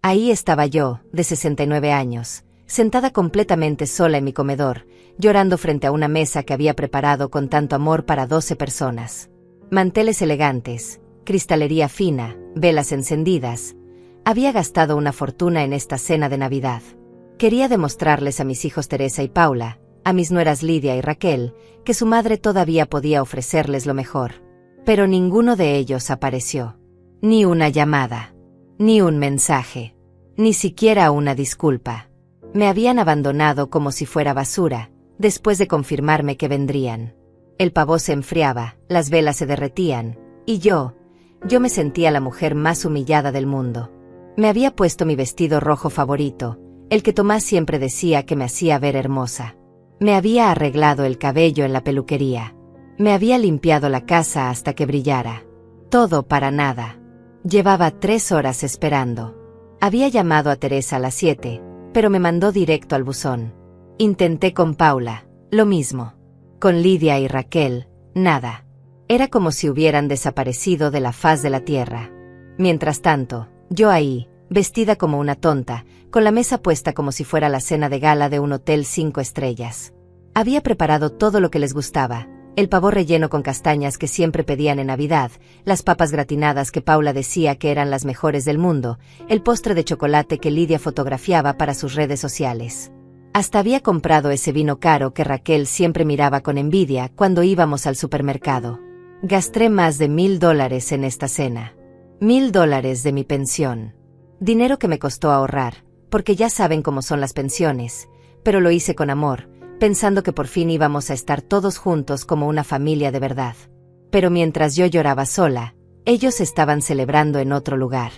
Ahí estaba yo, de 69 años, sentada completamente sola en mi comedor, llorando frente a una mesa que había preparado con tanto amor para 12 personas. Manteles elegantes, cristalería fina, velas encendidas. Había gastado una fortuna en esta cena de Navidad. Quería demostrarles a mis hijos Teresa y Paula, a mis nueras Lidia y Raquel, que su madre todavía podía ofrecerles lo mejor. Pero ninguno de ellos apareció. Ni una llamada. Ni un mensaje. Ni siquiera una disculpa. Me habían abandonado como si fuera basura, después de confirmarme que vendrían. El pavó se enfriaba, las velas se derretían, y yo me sentía la mujer más humillada del mundo. Me había puesto mi vestido rojo favorito, el que Tomás siempre decía que me hacía ver hermosa. Me había arreglado el cabello en la peluquería. Me había limpiado la casa hasta que brillara. Todo para nada. Llevaba 3 horas esperando. Había llamado a Teresa a las 7, pero me mandó directo al buzón. Intenté con Paula, lo mismo. Con Lidia y Raquel, nada. Era como si hubieran desaparecido de la faz de la tierra. Mientras tanto, yo ahí, vestida como una tonta, con la mesa puesta como si fuera la cena de gala de un hotel 5 estrellas. Había preparado todo lo que les gustaba, el pavó relleno con castañas que siempre pedían en Navidad, las papas gratinadas que Paula decía que eran las mejores del mundo, el postre de chocolate que Lidia fotografiaba para sus redes sociales. Hasta había comprado ese vino caro que Raquel siempre miraba con envidia cuando íbamos al supermercado. Gasté más de $1000 en esta cena. $1000 de mi pensión. Dinero que me costó ahorrar, porque ya saben cómo son las pensiones, pero lo hice con amor, pensando que por fin íbamos a estar todos juntos como una familia de verdad. Pero mientras yo lloraba sola, ellos estaban celebrando en otro lugar.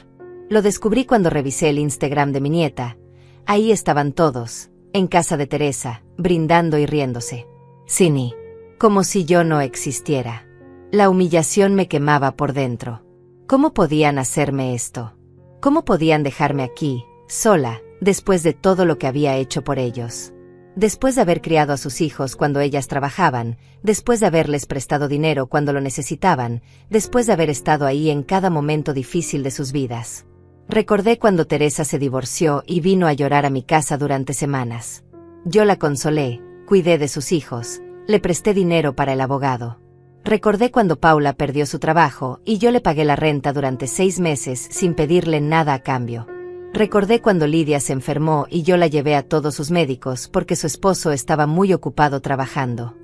Lo descubrí cuando revisé el Instagram de mi nieta. Ahí estaban todos, en casa de Teresa, brindando y riéndose. Cini. Como si yo no existiera. La humillación me quemaba por dentro. ¿Cómo podían hacerme esto? ¿Cómo podían dejarme aquí, sola, después de todo lo que había hecho por ellos? Después de haber criado a sus hijos cuando ellas trabajaban, después de haberles prestado dinero cuando lo necesitaban, después de haber estado ahí en cada momento difícil de sus vidas. Recordé cuando Teresa se divorció y vino a llorar a mi casa durante semanas. Yo la consolé, cuidé de sus hijos, le presté dinero para el abogado. Recordé cuando Paula perdió su trabajo y yo le pagué la renta durante 6 meses sin pedirle nada a cambio. Recordé cuando Lidia se enfermó y yo la llevé a todos sus médicos porque su esposo estaba muy ocupado trabajando.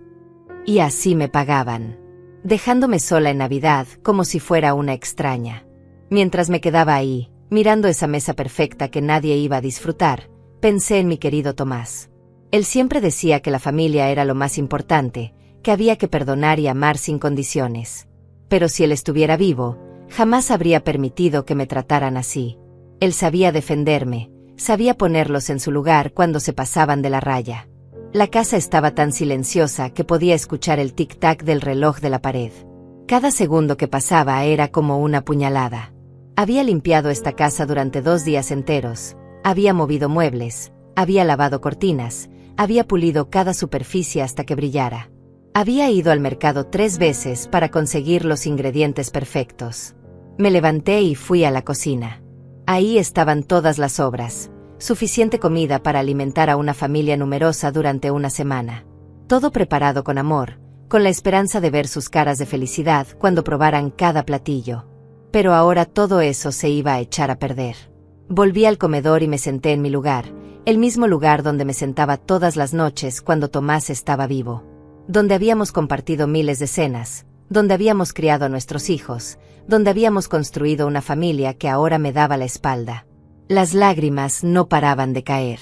Y así me pagaban, dejándome sola en Navidad como si fuera una extraña. Mientras me quedaba ahí, mirando esa mesa perfecta que nadie iba a disfrutar, pensé en mi querido Tomás. Él siempre decía que la familia era lo más importante, que había que perdonar y amar sin condiciones. Pero si él estuviera vivo, jamás habría permitido que me trataran así. Él sabía defenderme, sabía ponerlos en su lugar cuando se pasaban de la raya. La casa estaba tan silenciosa que podía escuchar el tic-tac del reloj de la pared. Cada segundo que pasaba era como una puñalada. Había limpiado esta casa durante 2 días enteros, había movido muebles, había lavado cortinas, había pulido cada superficie hasta que brillara. Había ido al mercado 3 veces para conseguir los ingredientes perfectos. Me levanté y fui a la cocina. Ahí estaban todas las obras, suficiente comida para alimentar a una familia numerosa durante una semana. Todo preparado con amor, con la esperanza de ver sus caras de felicidad cuando probaran cada platillo. Pero ahora todo eso se iba a echar a perder. Volví al comedor y me senté en mi lugar, el mismo lugar donde me sentaba todas las noches cuando Tomás estaba vivo. Donde habíamos compartido miles de cenas, donde habíamos criado a nuestros hijos, donde habíamos construido una familia que ahora me daba la espalda. Las lágrimas no paraban de caer.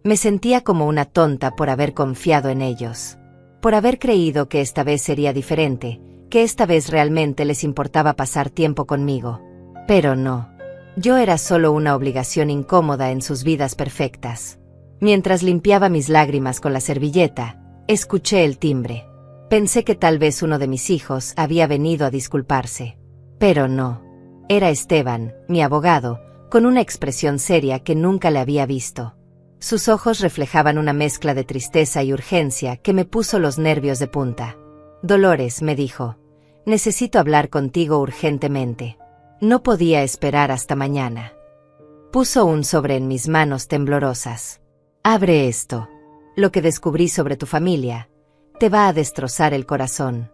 Me sentía como una tonta por haber confiado en ellos. Por haber creído que esta vez sería diferente, que esta vez realmente les importaba pasar tiempo conmigo. Pero no. Yo era solo una obligación incómoda en sus vidas perfectas. Mientras limpiaba mis lágrimas con la servilleta, escuché el timbre. Pensé que tal vez uno de mis hijos había venido a disculparse. Pero no. Era Esteban, mi abogado, con una expresión seria que nunca le había visto. Sus ojos reflejaban una mezcla de tristeza y urgencia que me puso los nervios de punta. Dolores, me dijo, necesito hablar contigo urgentemente. No podía esperar hasta mañana. Puso un sobre en mis manos temblorosas. Abre esto. Lo que descubrí sobre tu familia te va a destrozar el corazón.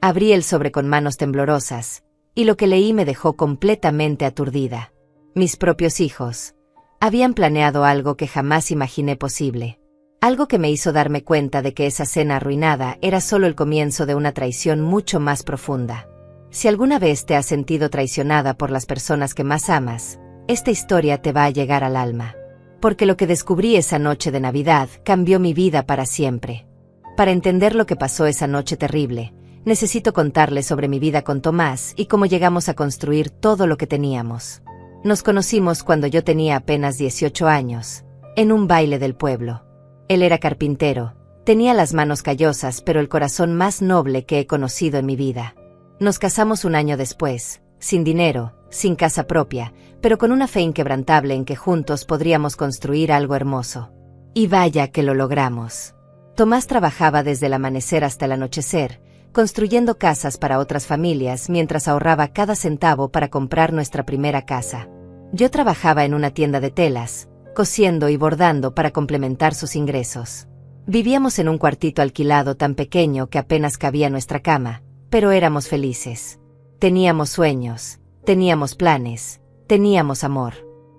Abrí el sobre con manos temblorosas, y lo que leí me dejó completamente aturdida. Mis propios hijos habían planeado algo que jamás imaginé posible. Algo que me hizo darme cuenta de que esa cena arruinada era solo el comienzo de una traición mucho más profunda. Si alguna vez te has sentido traicionada por las personas que más amas, esta historia te va a llegar al alma. Porque lo que descubrí esa noche de Navidad cambió mi vida para siempre. Para entender lo que pasó esa noche terrible, necesito contarles sobre mi vida con Tomás y cómo llegamos a construir todo lo que teníamos. Nos conocimos cuando yo tenía apenas 18 años, en un baile del pueblo. Él era carpintero, tenía las manos callosas pero el corazón más noble que he conocido en mi vida. Nos casamos un año después, sin dinero, sin casa propia, pero con una fe inquebrantable en que juntos podríamos construir algo hermoso. Y vaya que lo logramos. Tomás trabajaba desde el amanecer hasta el anochecer, construyendo casas para otras familias mientras ahorraba cada centavo para comprar nuestra primera casa. Yo trabajaba en una tienda de telas, cosiendo y bordando para complementar sus ingresos. Vivíamos en un cuartito alquilado tan pequeño que apenas cabía nuestra cama, pero éramos felices. Teníamos sueños, teníamos planes, teníamos amor.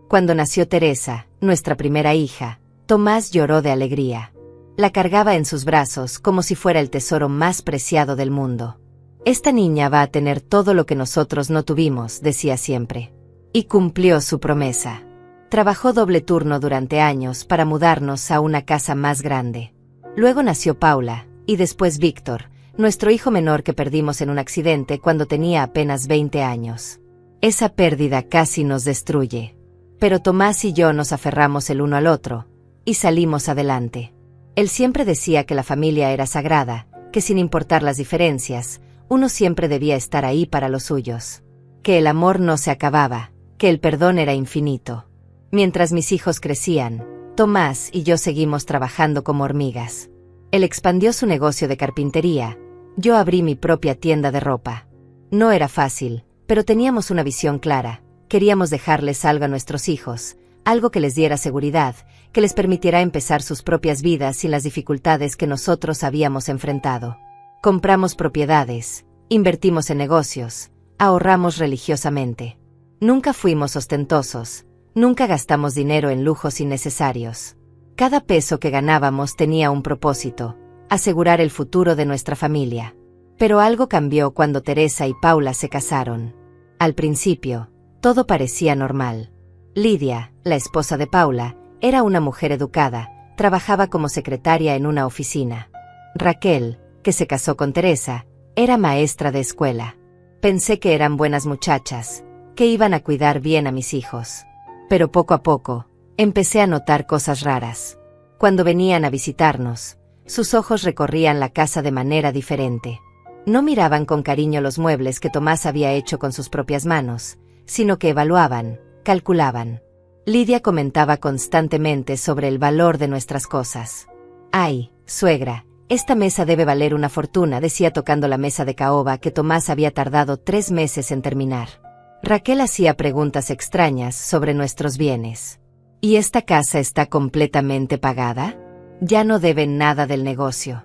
Cuando nació Teresa, nuestra primera hija, Tomás lloró de alegría. La cargaba en sus brazos como si fuera el tesoro más preciado del mundo. Esta niña va a tener todo lo que nosotros no tuvimos, decía siempre. Y cumplió su promesa. Trabajó doble turno durante años para mudarnos a una casa más grande. Luego nació Paula, y después Víctor, nuestro hijo menor que perdimos en un accidente cuando tenía apenas 20 años. Esa pérdida casi nos destruye. Pero Tomás y yo nos aferramos el uno al otro, y salimos adelante. Él siempre decía que la familia era sagrada, que sin importar las diferencias, uno siempre debía estar ahí para los suyos. Que el amor no se acababa, que el perdón era infinito. Mientras mis hijos crecían, Tomás y yo seguimos trabajando como hormigas. Él expandió su negocio de carpintería, yo abrí mi propia tienda de ropa. No era fácil, pero teníamos una visión clara. Queríamos dejarles algo a nuestros hijos, algo que les diera seguridad, que les permitiera empezar sus propias vidas sin las dificultades que nosotros habíamos enfrentado. Compramos propiedades, invertimos en negocios, ahorramos religiosamente. Nunca fuimos ostentosos, nunca gastamos dinero en lujos innecesarios. Cada peso que ganábamos tenía un propósito: asegurar el futuro de nuestra familia. Pero algo cambió cuando Teresa y Paula se casaron. Al principio, todo parecía normal. Lidia, la esposa de Paula, era una mujer educada, trabajaba como secretaria en una oficina. Raquel, que se casó con Teresa, era maestra de escuela. Pensé que eran buenas muchachas, que iban a cuidar bien a mis hijos. Pero poco a poco, empecé a notar cosas raras. Cuando venían a visitarnos, sus ojos recorrían la casa de manera diferente. No miraban con cariño los muebles que Tomás había hecho con sus propias manos, sino que evaluaban, calculaban. Lidia comentaba constantemente sobre el valor de nuestras cosas. «Ay, suegra, esta mesa debe valer una fortuna», decía tocando la mesa de caoba que Tomás había tardado 3 meses en terminar. Raquel hacía preguntas extrañas sobre nuestros bienes. «¿Y esta casa está completamente pagada? Ya no deben nada del negocio».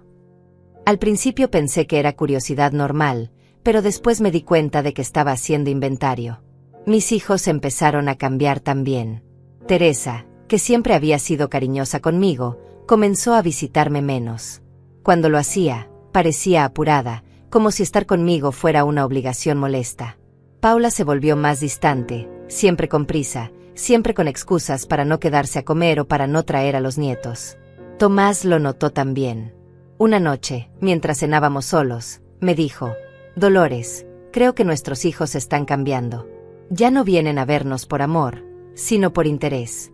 Al principio pensé que era curiosidad normal, pero después me di cuenta de que estaba haciendo inventario. Mis hijos empezaron a cambiar también. Teresa, que siempre había sido cariñosa conmigo, comenzó a visitarme menos. Cuando lo hacía, parecía apurada, como si estar conmigo fuera una obligación molesta. Paula se volvió más distante, siempre con prisa, siempre con excusas para no quedarse a comer o para no traer a los nietos. Tomás lo notó también. Una noche, mientras cenábamos solos, me dijo: «Dolores, creo que nuestros hijos están cambiando. Ya no vienen a vernos por amor, sino por interés».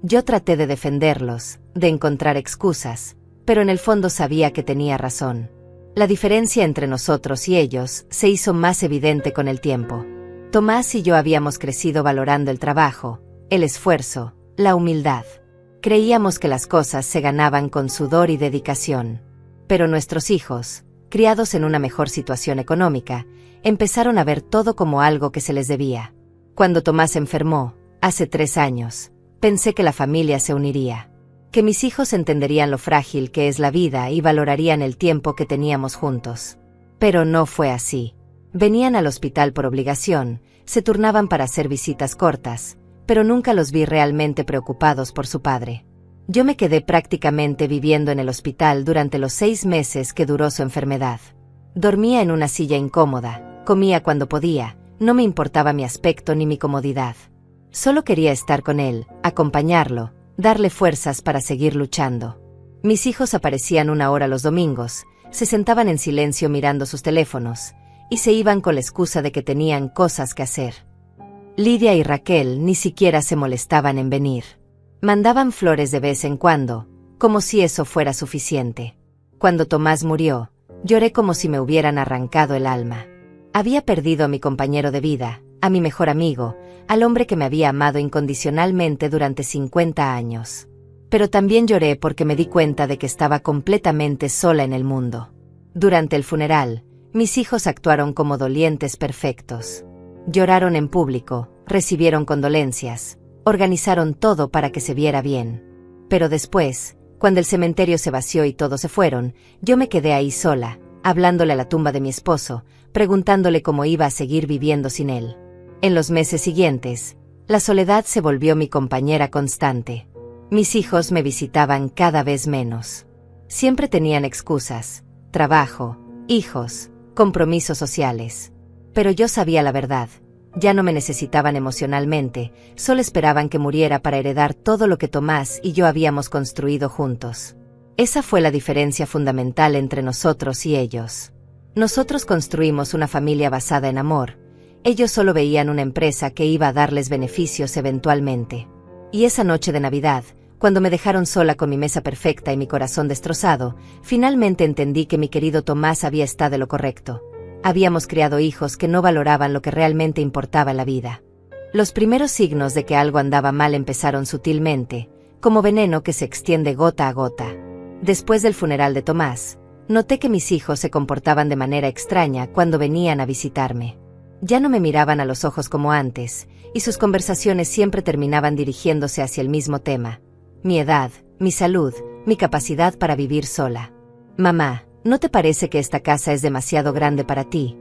Yo traté de defenderlos, de encontrar excusas, pero en el fondo sabía que tenía razón. La diferencia entre nosotros y ellos se hizo más evidente con el tiempo. Tomás y yo habíamos crecido valorando el trabajo, el esfuerzo, la humildad. Creíamos que las cosas se ganaban con sudor y dedicación. Pero nuestros hijos, criados en una mejor situación económica, empezaron a ver todo como algo que se les debía. Cuando Tomás enfermó, Hace 3 años, pensé que la familia se uniría, que mis hijos entenderían lo frágil que es la vida y valorarían el tiempo que teníamos juntos. Pero no fue así. Venían al hospital por obligación, se turnaban para hacer visitas cortas, pero nunca los vi realmente preocupados por su padre. Yo me quedé prácticamente viviendo en el hospital durante los 6 meses que duró su enfermedad. Dormía en una silla incómoda, comía cuando podía, no me importaba mi aspecto ni mi comodidad. Solo quería estar con él, acompañarlo, darle fuerzas para seguir luchando. Mis hijos aparecían 1 hora los domingos, se sentaban en silencio mirando sus teléfonos, y se iban con la excusa de que tenían cosas que hacer. Lidia y Raquel ni siquiera se molestaban en venir. Mandaban flores de vez en cuando, como si eso fuera suficiente. Cuando Tomás murió, lloré como si me hubieran arrancado el alma. Había perdido a mi compañero de vida, a mi mejor amigo, al hombre que me había amado incondicionalmente durante 50 años. Pero también lloré porque me di cuenta de que estaba completamente sola en el mundo. Durante el funeral, mis hijos actuaron como dolientes perfectos. Lloraron en público, recibieron condolencias, organizaron todo para que se viera bien. Pero después, cuando el cementerio se vació y todos se fueron, yo me quedé ahí sola, hablándole a la tumba de mi esposo, preguntándole cómo iba a seguir viviendo sin él. En los meses siguientes, la soledad se volvió mi compañera constante. Mis hijos me visitaban cada vez menos. Siempre tenían excusas: trabajo, hijos, compromisos sociales. Pero yo sabía la verdad. Ya no me necesitaban emocionalmente, solo esperaban que muriera para heredar todo lo que Tomás y yo habíamos construido juntos. Esa fue la diferencia fundamental entre nosotros y ellos. Nosotros construimos una familia basada en amor. Ellos solo veían una empresa que iba a darles beneficios eventualmente. Y esa noche de Navidad, cuando me dejaron sola con mi mesa perfecta y mi corazón destrozado, finalmente entendí que mi querido Tomás había estado en lo correcto. Habíamos criado hijos que no valoraban lo que realmente importaba en la vida. Los primeros signos de que algo andaba mal empezaron sutilmente, como veneno que se extiende gota a gota. Después del funeral de Tomás, noté que mis hijos se comportaban de manera extraña cuando venían a visitarme. Ya no me miraban a los ojos como antes, y sus conversaciones siempre terminaban dirigiéndose hacia el mismo tema: mi edad, mi salud, mi capacidad para vivir sola. «Mamá, ¿no te parece que esta casa es demasiado grande para ti?»,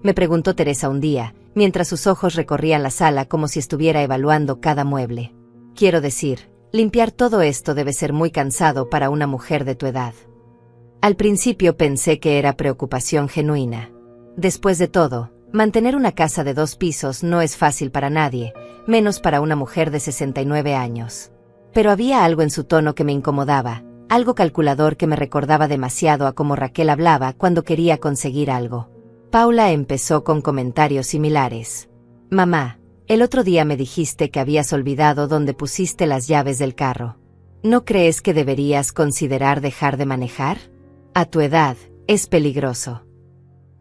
me preguntó Teresa un día, mientras sus ojos recorrían la sala como si estuviera evaluando cada mueble. «Quiero decir, limpiar todo esto debe ser muy cansado para una mujer de tu edad». Al principio pensé que era preocupación genuina. Después de todo, mantener una casa de 2 pisos no es fácil para nadie, menos para una mujer de 69 años. Pero había algo en su tono que me incomodaba, algo calculador que me recordaba demasiado a cómo Raquel hablaba cuando quería conseguir algo. Paula empezó con comentarios similares. «Mamá, el otro día me dijiste que habías olvidado dónde pusiste las llaves del carro. ¿No crees que deberías considerar dejar de manejar? A tu edad, es peligroso».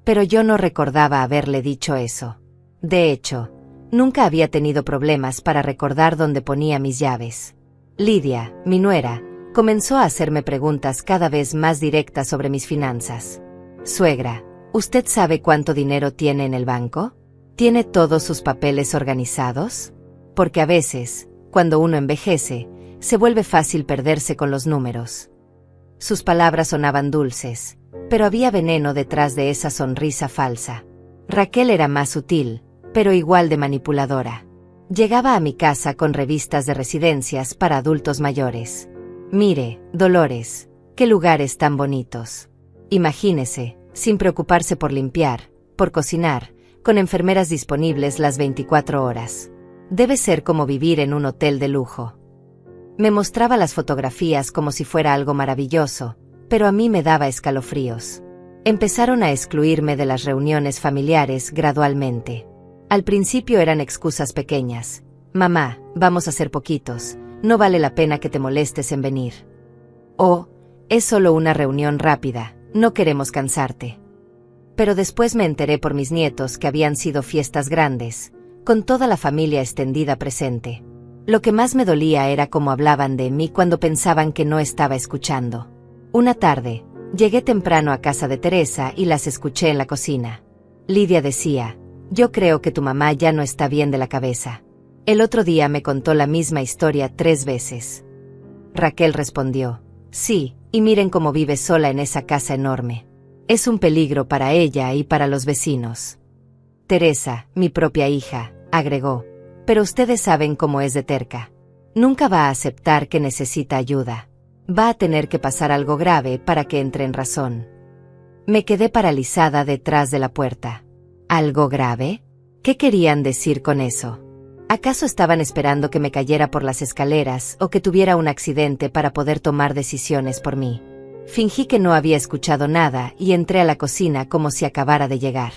Pero yo no recordaba haberle dicho eso. De hecho, nunca había tenido problemas para recordar dónde ponía mis llaves. Lidia, mi nuera, comenzó a hacerme preguntas cada vez más directas sobre mis finanzas. «Suegra, ¿usted sabe cuánto dinero tiene en el banco? ¿Tiene todos sus papeles organizados? Porque a veces, cuando uno envejece, se vuelve fácil perderse con los números». Sus palabras sonaban dulces, pero había veneno detrás de esa sonrisa falsa. Raquel era más sutil, pero igual de manipuladora. Llegaba a mi casa con revistas de residencias para adultos mayores. «Mire, Dolores, qué lugares tan bonitos. Imagínese, sin preocuparse por limpiar, por cocinar, con enfermeras disponibles las 24 horas. Debe ser como vivir en un hotel de lujo». Me mostraba las fotografías como si fuera algo maravilloso, pero a mí me daba escalofríos. Empezaron a excluirme de las reuniones familiares gradualmente. Al principio eran excusas pequeñas: «Mamá, vamos a ser poquitos, no vale la pena que te molestes en venir». O «Es solo una reunión rápida, no queremos cansarte». Pero después me enteré por mis nietos que habían sido fiestas grandes, con toda la familia extendida presente. Lo que más me dolía era cómo hablaban de mí cuando pensaban que no estaba escuchando. Una tarde, llegué temprano a casa de Teresa y las escuché en la cocina. Lidia decía: «Yo creo que tu mamá ya no está bien de la cabeza». El otro día me contó la misma historia 3 veces. Raquel respondió, sí, y miren cómo vive sola en esa casa enorme. Es un peligro para ella y para los vecinos. Teresa, mi propia hija, agregó, pero ustedes saben cómo es de terca. Nunca va a aceptar que necesita ayuda. Va a tener que pasar algo grave para que entre en razón. Me quedé paralizada detrás de la puerta. ¿Algo grave? ¿Qué querían decir con eso? ¿Acaso estaban esperando que me cayera por las escaleras o que tuviera un accidente para poder tomar decisiones por mí? Fingí que no había escuchado nada y entré a la cocina como si acabara de llegar.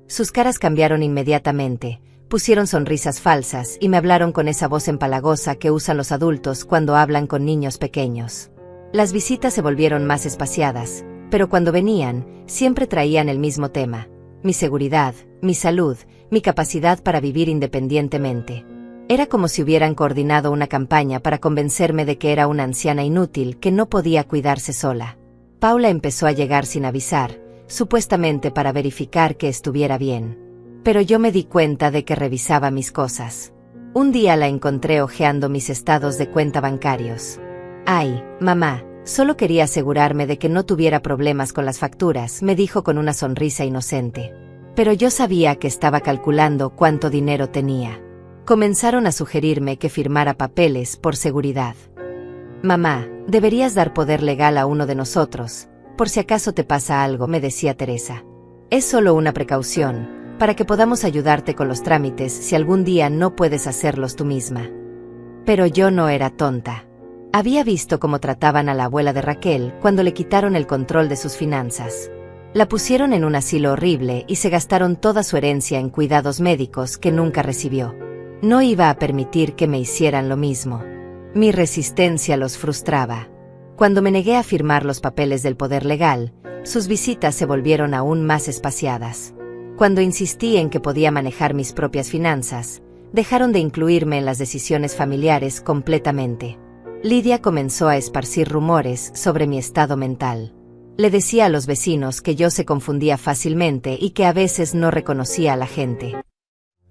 Sus caras cambiaron inmediatamente, pusieron sonrisas falsas y me hablaron con esa voz empalagosa que usan los adultos cuando hablan con niños pequeños. Las visitas se volvieron más espaciadas, pero cuando venían, siempre traían el mismo tema: mi seguridad, mi salud, mi capacidad para vivir independientemente. Era como si hubieran coordinado una campaña para convencerme de que era una anciana inútil que no podía cuidarse sola. Paula empezó a llegar sin avisar, supuestamente para verificar que estuviera bien. Pero yo me di cuenta de que revisaba mis cosas. Un día la encontré hojeando mis estados de cuenta bancarios. Ay, mamá, solo quería asegurarme de que no tuviera problemas con las facturas, me dijo con una sonrisa inocente. Pero yo sabía que estaba calculando cuánto dinero tenía. Comenzaron a sugerirme que firmara papeles por seguridad. Mamá, deberías dar poder legal a uno de nosotros, por si acaso te pasa algo, me decía Teresa. Es solo una precaución, para que podamos ayudarte con los trámites si algún día no puedes hacerlos tú misma. Pero yo no era tonta. Había visto cómo trataban a la abuela de Raquel cuando le quitaron el control de sus finanzas. La pusieron en un asilo horrible y se gastaron toda su herencia en cuidados médicos que nunca recibió. No iba a permitir que me hicieran lo mismo. Mi resistencia los frustraba. Cuando me negué a firmar los papeles del poder legal, sus visitas se volvieron aún más espaciadas. Cuando insistí en que podía manejar mis propias finanzas, dejaron de incluirme en las decisiones familiares completamente. Lidia comenzó a esparcir rumores sobre mi estado mental. Le decía a los vecinos que yo se confundía fácilmente y que a veces no reconocía a la gente.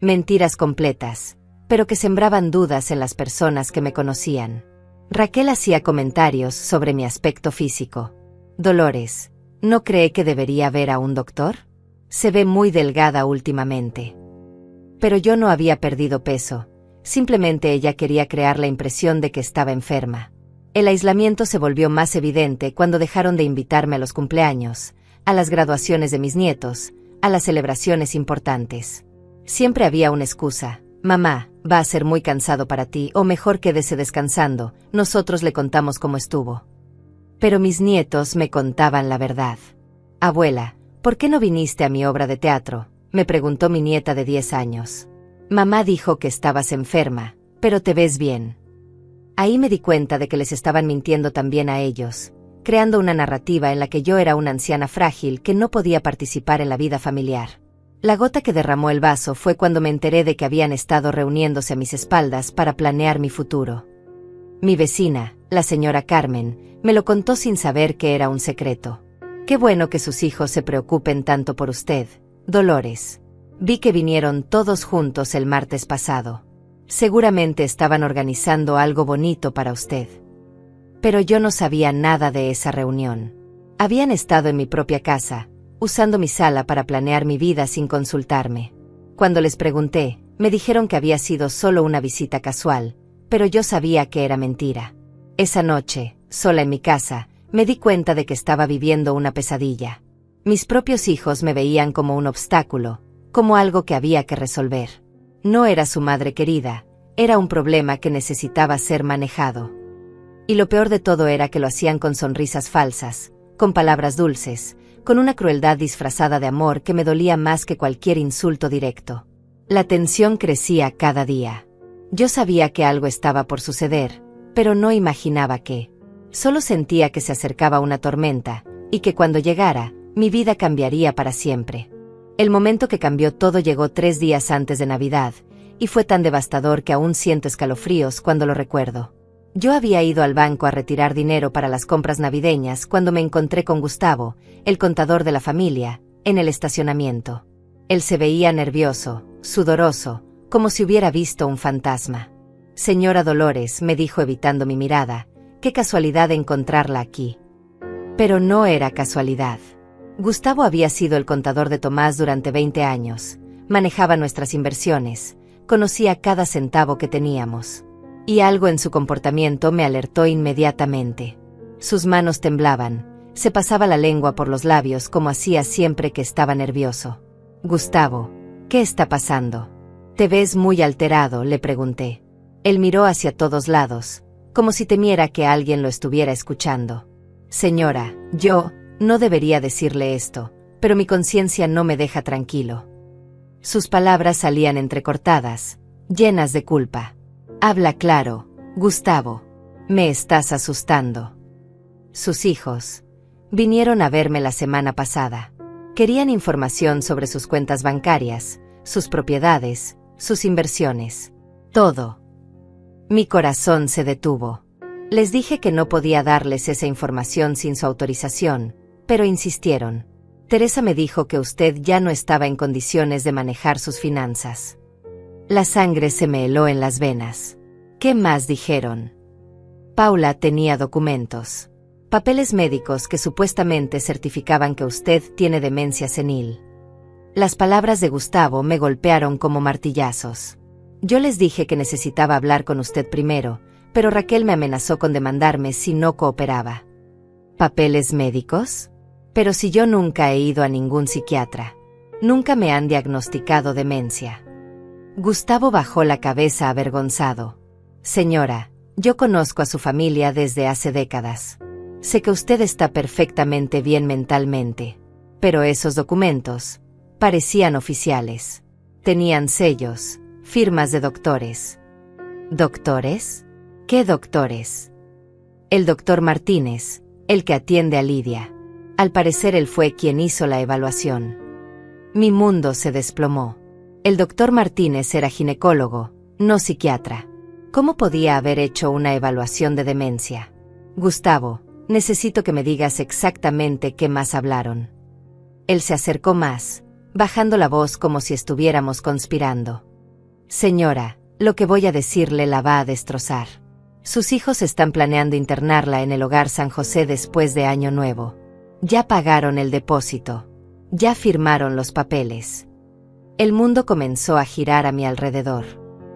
Mentiras completas, pero que sembraban dudas en las personas que me conocían. Raquel hacía comentarios sobre mi aspecto físico. Dolores, ¿no cree que debería ver a un doctor? Se ve muy delgada últimamente. Pero yo no había perdido peso. Simplemente ella quería crear la impresión de que estaba enferma. El aislamiento se volvió más evidente cuando dejaron de invitarme a los cumpleaños, a las graduaciones de mis nietos, a las celebraciones importantes. Siempre había una excusa. Mamá, va a ser muy cansado para ti, o mejor quédese descansando, nosotros le contamos cómo estuvo. Pero mis nietos me contaban la verdad. Abuela, ¿por qué no viniste a mi obra de teatro?, me preguntó mi nieta de 10 años. Mamá dijo que estabas enferma, pero te ves bien. Ahí me di cuenta de que les estaban mintiendo también a ellos, creando una narrativa en la que yo era una anciana frágil que no podía participar en la vida familiar. La gota que derramó el vaso fue cuando me enteré de que habían estado reuniéndose a mis espaldas para planear mi futuro. Mi vecina, la señora Carmen, me lo contó sin saber que era un secreto. Qué bueno que sus hijos se preocupen tanto por usted, Dolores. Vi que vinieron todos juntos el martes pasado. Seguramente estaban organizando algo bonito para usted. Pero yo no sabía nada de esa reunión. Habían estado en mi propia casa, usando mi sala para planear mi vida sin consultarme. Cuando les pregunté, me dijeron que había sido solo una visita casual, pero yo sabía que era mentira. Esa noche, sola en mi casa, me di cuenta de que estaba viviendo una pesadilla. Mis propios hijos me veían como un obstáculo, como algo que había que resolver. No era su madre querida, era un problema que necesitaba ser manejado. Y lo peor de todo era que lo hacían con sonrisas falsas, con palabras dulces, con una crueldad disfrazada de amor que me dolía más que cualquier insulto directo. La tensión crecía cada día. Yo sabía que algo estaba por suceder, pero no imaginaba qué. Solo sentía que se acercaba una tormenta, y que cuando llegara, mi vida cambiaría para siempre. El momento que cambió todo llegó 3 días antes de Navidad, y fue tan devastador que aún siento escalofríos cuando lo recuerdo. Yo había ido al banco a retirar dinero para las compras navideñas cuando me encontré con Gustavo, el contador de la familia, en el estacionamiento. Él se veía nervioso, sudoroso, como si hubiera visto un fantasma. Señora Dolores, me dijo evitando mi mirada, qué casualidad encontrarla aquí. Pero no era casualidad. Gustavo había sido el contador de Tomás durante 20 años, manejaba nuestras inversiones, conocía cada centavo que teníamos. Y algo en su comportamiento me alertó inmediatamente. Sus manos temblaban, se pasaba la lengua por los labios como hacía siempre que estaba nervioso. Gustavo, ¿qué está pasando? ¿Te ves muy alterado?, le pregunté. Él miró hacia todos lados, como si temiera que alguien lo estuviera escuchando. Señora, yo no debería decirle esto, pero mi conciencia no me deja tranquilo. Sus palabras salían entrecortadas, llenas de culpa. Habla claro, Gustavo. Me estás asustando. Sus hijos vinieron a verme la semana pasada. Querían información sobre sus cuentas bancarias, sus propiedades, sus inversiones. Todo. Mi corazón se detuvo. Les dije que no podía darles esa información sin su autorización, pero insistieron. Teresa me dijo que usted ya no estaba en condiciones de manejar sus finanzas. La sangre se me heló en las venas. ¿Qué más dijeron? Paula tenía documentos. Papeles médicos que supuestamente certificaban que usted tiene demencia senil. Las palabras de Gustavo me golpearon como martillazos. Yo les dije que necesitaba hablar con usted primero, pero Raquel me amenazó con demandarme si no cooperaba. ¿Papeles médicos? Pero si yo nunca he ido a ningún psiquiatra. Nunca me han diagnosticado demencia. Gustavo bajó la cabeza avergonzado. Señora, yo conozco a su familia desde hace décadas. Sé que usted está perfectamente bien mentalmente. Pero esos documentos parecían oficiales. Tenían sellos, firmas de doctores. ¿Doctores? ¿Qué doctores? El doctor Martínez, el que atiende a Lidia. Al parecer él fue quien hizo la evaluación. Mi mundo se desplomó. El doctor Martínez era ginecólogo, no psiquiatra. ¿Cómo podía haber hecho una evaluación de demencia? Gustavo, necesito que me digas exactamente qué más hablaron. Él se acercó más, bajando la voz como si estuviéramos conspirando. Señora, lo que voy a decirle la va a destrozar. Sus hijos están planeando internarla en el Hogar San José después de Año Nuevo. Ya pagaron el depósito. Ya firmaron los papeles. El mundo comenzó a girar a mi alrededor.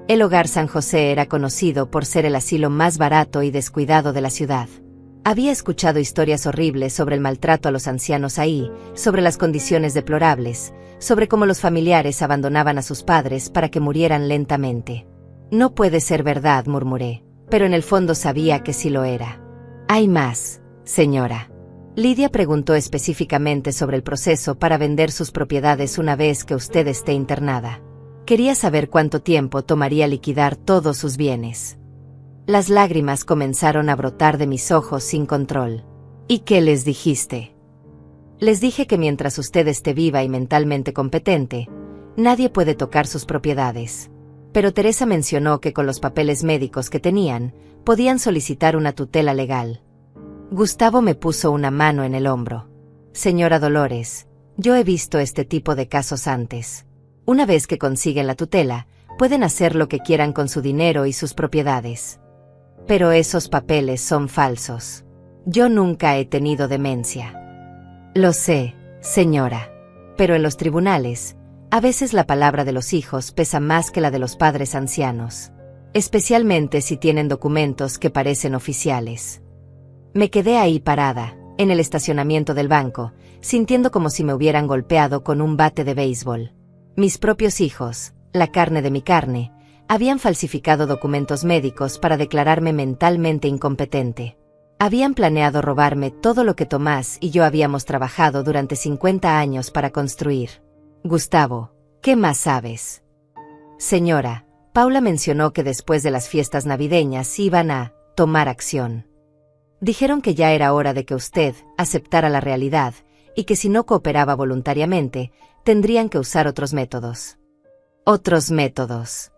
El Hogar San José era conocido por ser el asilo más barato y descuidado de la ciudad. Había escuchado historias horribles sobre el maltrato a los ancianos ahí, sobre las condiciones deplorables, sobre cómo los familiares abandonaban a sus padres para que murieran lentamente. No puede ser verdad, murmuré, pero en el fondo sabía que sí lo era. Hay más, señora. Lidia preguntó específicamente sobre el proceso para vender sus propiedades una vez que usted esté internada. Quería saber cuánto tiempo tomaría liquidar todos sus bienes. Las lágrimas comenzaron a brotar de mis ojos sin control. ¿Y qué les dijiste? Les dije que mientras usted esté viva y mentalmente competente, nadie puede tocar sus propiedades. Pero Teresa mencionó que con los papeles médicos que tenían, podían solicitar una tutela legal. Gustavo me puso una mano en el hombro. Señora Dolores, yo he visto este tipo de casos antes. Una vez que consiguen la tutela, pueden hacer lo que quieran con su dinero y sus propiedades. Pero esos papeles son falsos. Yo nunca he tenido demencia. Lo sé, señora. Pero en los tribunales, a veces la palabra de los hijos pesa más que la de los padres ancianos. Especialmente si tienen documentos que parecen oficiales. Me quedé ahí parada, en el estacionamiento del banco, sintiendo como si me hubieran golpeado con un bate de béisbol. Mis propios hijos, la carne de mi carne, habían falsificado documentos médicos para declararme mentalmente incompetente. Habían planeado robarme todo lo que Tomás y yo habíamos trabajado durante 50 años para construir. Gustavo, ¿qué más sabes? Señora, Paula mencionó que después de las fiestas navideñas iban a tomar acción. Dijeron que ya era hora de que usted aceptara la realidad y que si no cooperaba voluntariamente, tendrían que usar otros métodos. Otros métodos.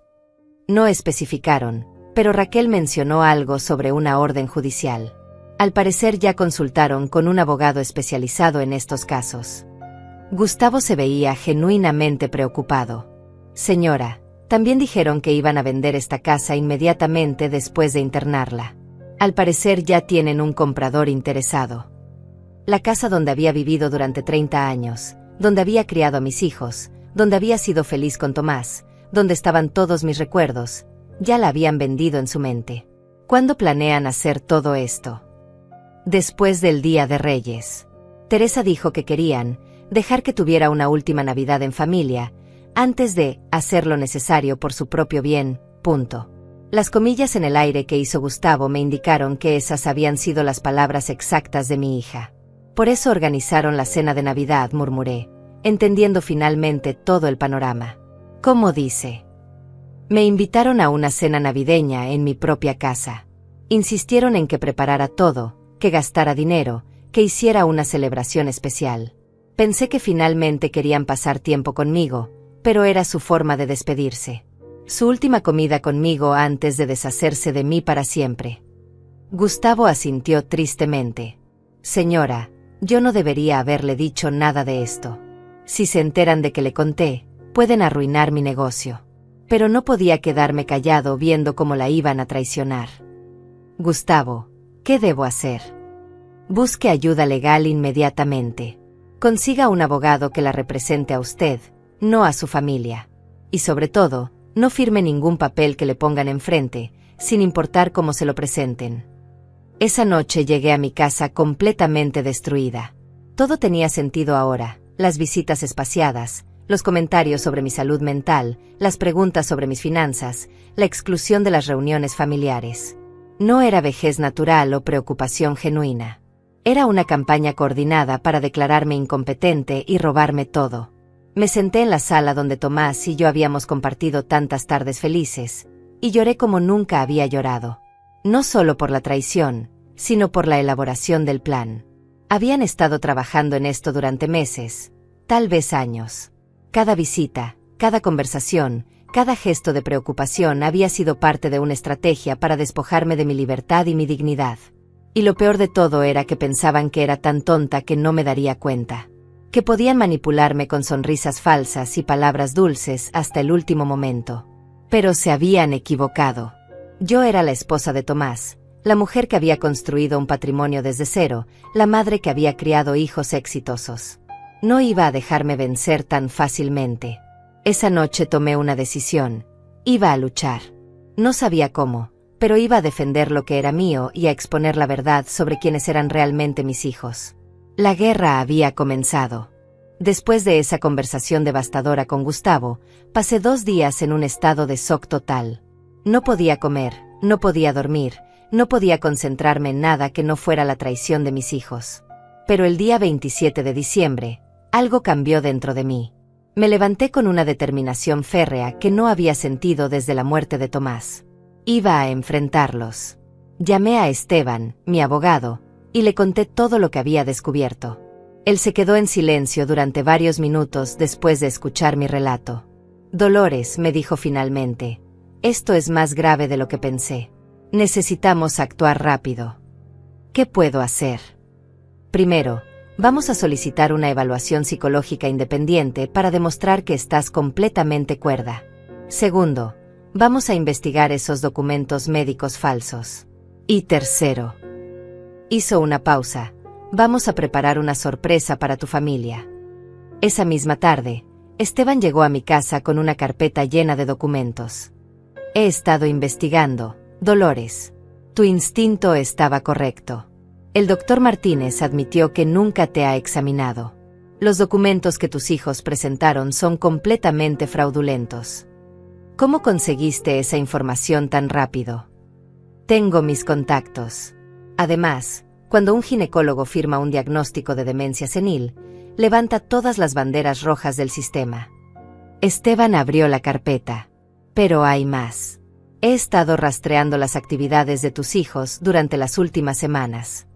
No especificaron, pero Raquel mencionó algo sobre una orden judicial. Al parecer ya consultaron con un abogado especializado en estos casos. Gustavo se veía genuinamente preocupado. Señora, También dijeron que iban a vender esta casa inmediatamente después de internarla. Al parecer ya tienen un comprador interesado. La casa donde había vivido durante 30 años, donde había criado a mis hijos, donde había sido feliz con Tomás, donde estaban todos mis recuerdos, ya la habían vendido en su mente. ¿Cuándo planean hacer todo esto? Después del Día de Reyes. Teresa dijo que querían dejar que tuviera una última Navidad en familia, antes de hacer lo necesario por su propio bien, punto. Las comillas en el aire que hizo Gustavo me indicaron que esas habían sido las palabras exactas de mi hija. Por eso organizaron la cena de Navidad, murmuré, entendiendo finalmente todo el panorama. ¿Cómo dice? Me invitaron a una cena navideña en mi propia casa. Insistieron en que preparara todo, que gastara dinero, que hiciera una celebración especial. Pensé que finalmente querían pasar tiempo conmigo, pero era su forma de despedirse. Su última comida conmigo antes de deshacerse de mí para siempre. Gustavo asintió tristemente. Señora, yo no debería haberle dicho nada de esto. Si se enteran de que le conté, pueden arruinar mi negocio. Pero no podía quedarme callado viendo cómo la iban a traicionar. Gustavo, ¿qué debo hacer? Busque ayuda legal inmediatamente. Consiga un abogado que la represente a usted, no a su familia. Y sobre todo, no firme ningún papel que le pongan enfrente, sin importar cómo se lo presenten. Esa noche llegué a mi casa completamente destruida. Todo tenía sentido ahora, las visitas espaciadas, los comentarios sobre mi salud mental, las preguntas sobre mis finanzas, la exclusión de las reuniones familiares. No era vejez natural o preocupación genuina. Era una campaña coordinada para declararme incompetente y robarme todo. Me senté en la sala donde Tomás y yo habíamos compartido tantas tardes felices, y lloré como nunca había llorado. No solo por la traición, sino por la elaboración del plan. Habían estado trabajando en esto durante meses, tal vez años. Cada visita, cada conversación, cada gesto de preocupación había sido parte de una estrategia para despojarme de mi libertad y mi dignidad. Y lo peor de todo era que pensaban que era tan tonta que no me daría cuenta. Que podían manipularme con sonrisas falsas y palabras dulces hasta el último momento. Pero se habían equivocado. Yo era la esposa de Tomás, la mujer que había construido un patrimonio desde cero, la madre que había criado hijos exitosos. No iba a dejarme vencer tan fácilmente. Esa noche tomé una decisión. Iba a luchar. No sabía cómo, pero iba a defender lo que era mío y a exponer la verdad sobre quiénes eran realmente mis hijos. La guerra había comenzado. Después de esa conversación devastadora con Gustavo, pasé 2 días en un estado de shock total. No podía comer, no podía dormir, no podía concentrarme en nada que no fuera la traición de mis hijos. Pero el día 27 de diciembre, algo cambió dentro de mí. Me levanté con una determinación férrea que no había sentido desde la muerte de Tomás. Iba a enfrentarlos. Llamé a Esteban, mi abogado, y le conté todo lo que había descubierto. Él se quedó en silencio durante varios minutos después de escuchar mi relato. Dolores, me dijo finalmente, esto es más grave de lo que pensé. Necesitamos actuar rápido. ¿Qué puedo hacer? Primero, vamos a solicitar una evaluación psicológica independiente para demostrar que estás completamente cuerda. Segundo, vamos a investigar esos documentos médicos falsos. Y tercero, hizo una pausa, vamos a preparar una sorpresa para tu familia. Esa misma tarde, Esteban llegó a mi casa con una carpeta llena de documentos. He estado investigando, Dolores. Tu instinto estaba correcto. El doctor Martínez admitió que nunca te ha examinado. Los documentos que tus hijos presentaron son completamente fraudulentos. ¿Cómo conseguiste esa información tan rápido? Tengo mis contactos. Además, cuando un ginecólogo firma un diagnóstico de demencia senil, levanta todas las banderas rojas del sistema. Esteban abrió la carpeta. Pero hay más. He estado rastreando las actividades de tus hijos durante las últimas semanas.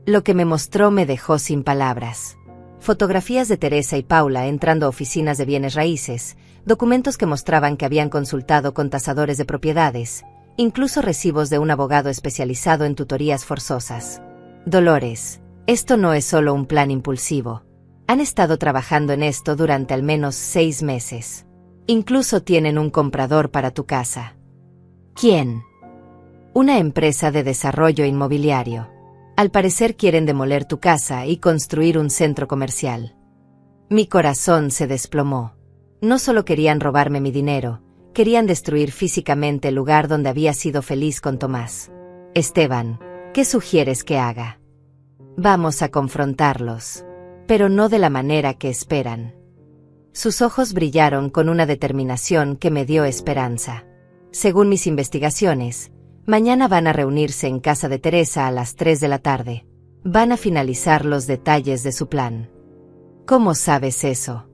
Lo que me mostró me dejó sin palabras. Fotografías de Teresa y Paula entrando a oficinas de bienes raíces, documentos que mostraban que habían consultado con tasadores de propiedades, incluso recibos de un abogado especializado en tutorías forzosas. Dolores, esto no es solo un plan impulsivo. Han estado trabajando en esto durante al menos 6 meses. Incluso tienen un comprador para tu casa. ¿Quién? Una empresa de desarrollo inmobiliario. Al parecer quieren demoler tu casa y construir un centro comercial. Mi corazón se desplomó. No solo querían robarme mi dinero, querían destruir físicamente el lugar donde había sido feliz con Tomás. Esteban, ¿qué sugieres que haga? Vamos a confrontarlos, pero no de la manera que esperan. Sus ojos brillaron con una determinación que me dio esperanza. Según mis investigaciones, mañana van a reunirse en casa de Teresa a las 3 de la tarde. Van a finalizar los detalles de su plan. ¿Cómo sabes eso?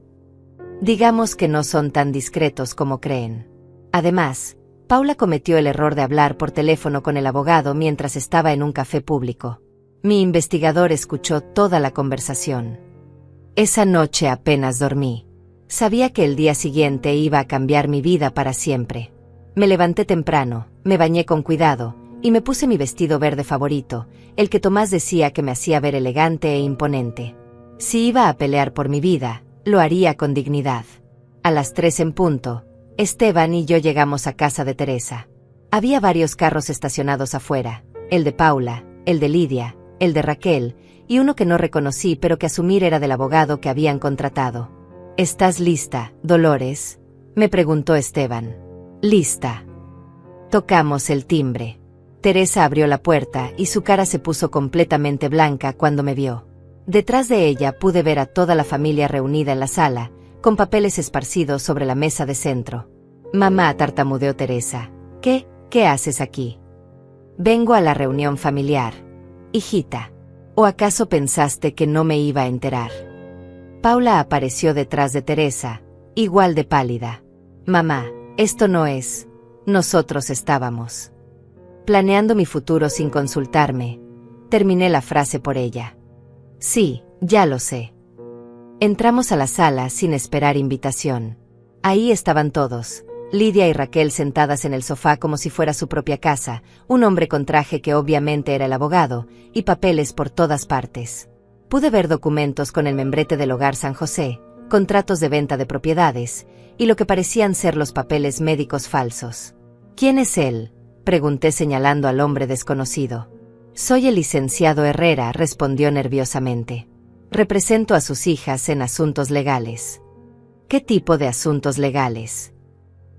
Digamos que no son tan discretos como creen. Además, Paula cometió el error de hablar por teléfono con el abogado mientras estaba en un café público. Mi investigador escuchó toda la conversación. Esa noche apenas dormí. Sabía que el día siguiente iba a cambiar mi vida para siempre. Me levanté temprano, me bañé con cuidado, y me puse mi vestido verde favorito, el que Tomás decía que me hacía ver elegante e imponente. Si iba a pelear por mi vida, lo haría con dignidad. A las 3 en punto, Esteban y yo llegamos a casa de Teresa. Había varios carros estacionados afuera, el de Paula, el de Lidia, el de Raquel, y uno que no reconocí pero que asumir era del abogado que habían contratado. ¿Estás lista, Dolores?, me preguntó Esteban. Lista. Tocamos el timbre. Teresa abrió la puerta y su cara se puso completamente blanca cuando me vio. Detrás de ella pude ver a toda la familia reunida en la sala, con papeles esparcidos sobre la mesa de centro. Mamá, tartamudeó Teresa. ¿Qué haces aquí? Vengo a la reunión familiar. Hijita. ¿O acaso pensaste que no me iba a enterar? Paula apareció detrás de Teresa, igual de pálida. Mamá, esto no es. Nosotros estábamos planeando mi futuro sin consultarme. Terminé la frase por ella. Sí, ya lo sé. Entramos a la sala sin esperar invitación. Ahí estaban todos, Lidia y Raquel sentadas en el sofá como si fuera su propia casa, un hombre con traje que obviamente era el abogado, y papeles por todas partes. Pude ver documentos con el membrete del Hogar San José, contratos de venta de propiedades, y lo que parecían ser los papeles médicos falsos. ¿Quién es él?, pregunté señalando al hombre desconocido. Soy el licenciado Herrera, respondió nerviosamente. Represento a sus hijas en asuntos legales. ¿Qué tipo de asuntos legales?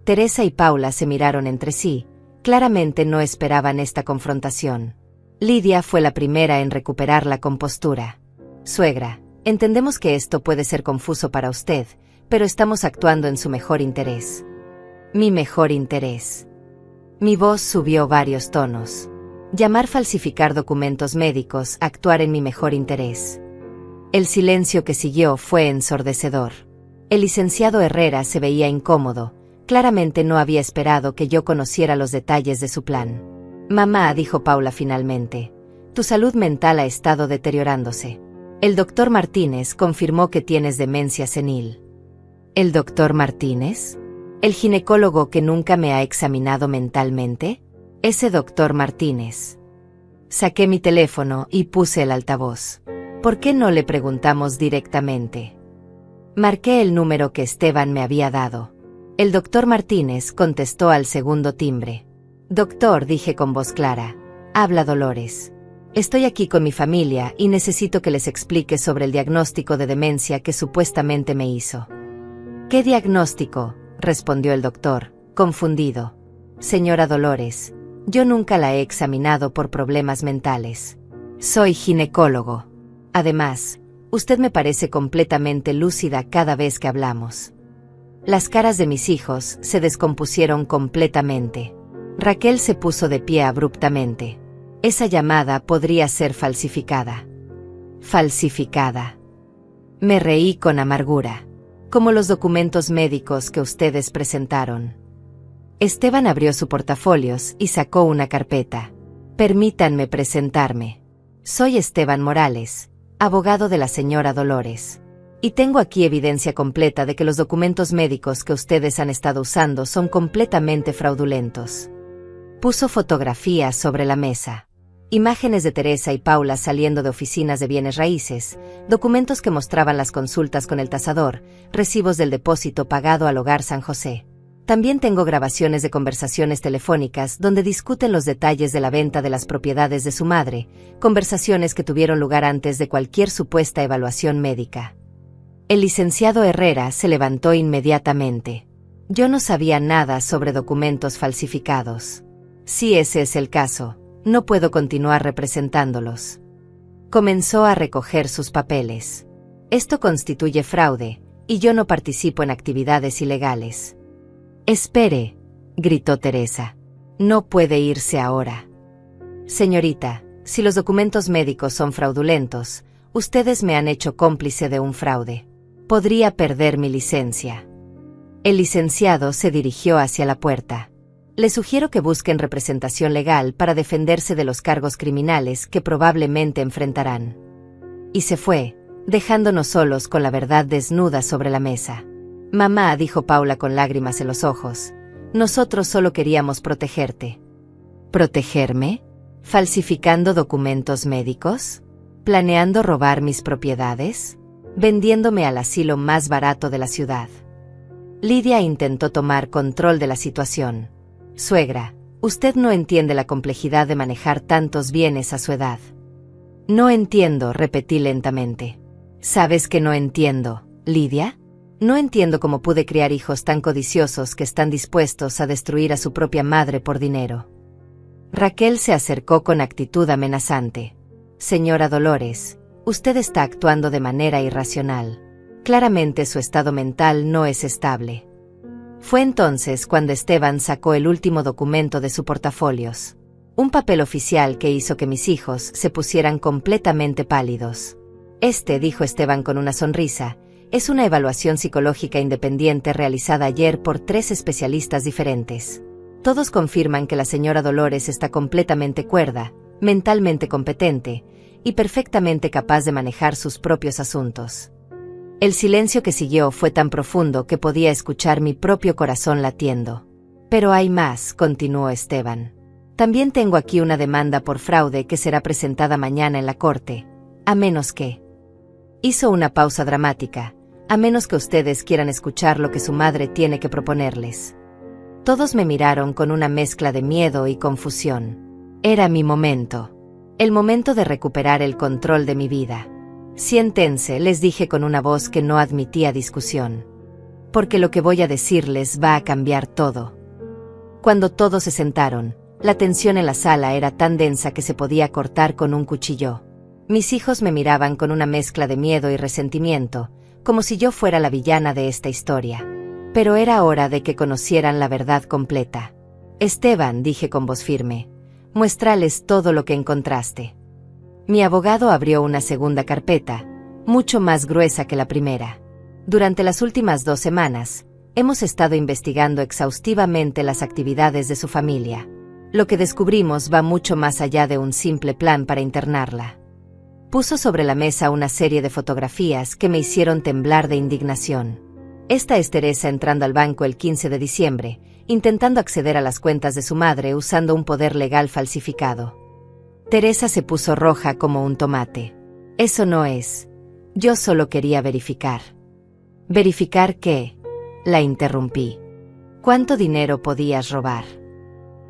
Teresa y Paula se miraron entre sí, claramente no esperaban esta confrontación. Lidia fue la primera en recuperar la compostura. Suegra, entendemos que esto puede ser confuso para usted, pero estamos actuando en su mejor interés. Mi mejor interés. Mi voz subió varios tonos. Llamar falsificar documentos médicos, actuar en mi mejor interés. El silencio que siguió fue ensordecedor. El licenciado Herrera se veía incómodo, claramente no había esperado que yo conociera los detalles de su plan. Mamá, dijo Paula finalmente, tu salud mental ha estado deteriorándose. El doctor Martínez confirmó que tienes demencia senil. ¿El doctor Martínez? ¿El ginecólogo que nunca me ha examinado mentalmente? Ese doctor Martínez. Saqué mi teléfono y puse el altavoz. ¿Por qué no le preguntamos directamente? Marqué el número que Esteban me había dado. El doctor Martínez contestó al segundo timbre. Doctor, dije con voz clara, habla Dolores. Estoy aquí con mi familia y necesito que les explique sobre el diagnóstico de demencia que supuestamente me hizo. ¿Qué diagnóstico?, respondió el doctor, confundido. Señora Dolores, yo nunca la he examinado por problemas mentales. Soy ginecólogo. Además, usted me parece completamente lúcida cada vez que hablamos. Las caras de mis hijos se descompusieron completamente. Raquel se puso de pie abruptamente. Esa llamada podría ser falsificada. Falsificada. Me reí con amargura. Como los documentos médicos que ustedes presentaron. Esteban abrió su portafolios y sacó una carpeta. Permítanme presentarme. Soy Esteban Morales, abogado de la señora Dolores. Y tengo aquí evidencia completa de que los documentos médicos que ustedes han estado usando son completamente fraudulentos. Puso fotografías sobre la mesa. Imágenes de Teresa y Paula saliendo de oficinas de bienes raíces, documentos que mostraban las consultas con el tasador, recibos del depósito pagado al Hogar San José. También tengo grabaciones de conversaciones telefónicas donde discuten los detalles de la venta de las propiedades de su madre, conversaciones que tuvieron lugar antes de cualquier supuesta evaluación médica. El licenciado Herrera se levantó inmediatamente. Yo no sabía nada sobre documentos falsificados. Si ese es el caso, no puedo continuar representándolos. Comenzó a recoger sus papeles. Esto constituye fraude, y yo no participo en actividades ilegales. Espere, gritó Teresa. No puede irse ahora. Señorita, si los documentos médicos son fraudulentos, ustedes me han hecho cómplice de un fraude. Podría perder mi licencia. El licenciado se dirigió hacia la puerta. Le sugiero que busquen representación legal para defenderse de los cargos criminales que probablemente enfrentarán. Y se fue, dejándonos solos con la verdad desnuda sobre la mesa. Mamá, dijo Paula con lágrimas en los ojos, nosotros solo queríamos protegerte. ¿Protegerme? ¿Falsificando documentos médicos? ¿Planeando robar mis propiedades? ¿Vendiéndome al asilo más barato de la ciudad? Lidia intentó tomar control de la situación. Suegra, usted no entiende la complejidad de manejar tantos bienes a su edad. No entiendo, repetí lentamente. ¿Sabes que no entiendo, Lidia? No entiendo cómo pude criar hijos tan codiciosos que están dispuestos a destruir a su propia madre por dinero. Raquel se acercó con actitud amenazante. Señora Dolores, usted está actuando de manera irracional. Claramente su estado mental no es estable. Fue entonces cuando Esteban sacó el último documento de su portafolios. Un papel oficial que hizo que mis hijos se pusieran completamente pálidos. Dijo Esteban con una sonrisa, es una evaluación psicológica independiente realizada ayer por 3 especialistas diferentes. Todos confirman que la señora Dolores está completamente cuerda, mentalmente competente y perfectamente capaz de manejar sus propios asuntos. El silencio que siguió fue tan profundo que podía escuchar mi propio corazón latiendo. Pero hay más, continuó Esteban. También tengo aquí una demanda por fraude que será presentada mañana en la corte, a menos que... Hizo una pausa dramática, a menos que ustedes quieran escuchar lo que su madre tiene que proponerles. Todos me miraron con una mezcla de miedo y confusión. Era mi momento. El momento de recuperar el control de mi vida. Siéntense, les dije con una voz que no admitía discusión. Porque lo que voy a decirles va a cambiar todo. Cuando todos se sentaron, la tensión en la sala era tan densa que se podía cortar con un cuchillo. Mis hijos me miraban con una mezcla de miedo y resentimiento, como si yo fuera la villana de esta historia. Pero era hora de que conocieran la verdad completa. Esteban, dije con voz firme, muéstrales todo lo que encontraste. Mi abogado abrió una segunda carpeta, mucho más gruesa que la primera. Durante las últimas 2 semanas, hemos estado investigando exhaustivamente las actividades de su familia. Lo que descubrimos va mucho más allá de un simple plan para internarla. Puso sobre la mesa una serie de fotografías que me hicieron temblar de indignación. Esta es Teresa entrando al banco el 15 de diciembre, intentando acceder a las cuentas de su madre usando un poder legal falsificado. Teresa se puso roja como un tomate. Eso no es. Yo solo quería verificar. ¿Verificar qué? La interrumpí. ¿Cuánto dinero podías robar?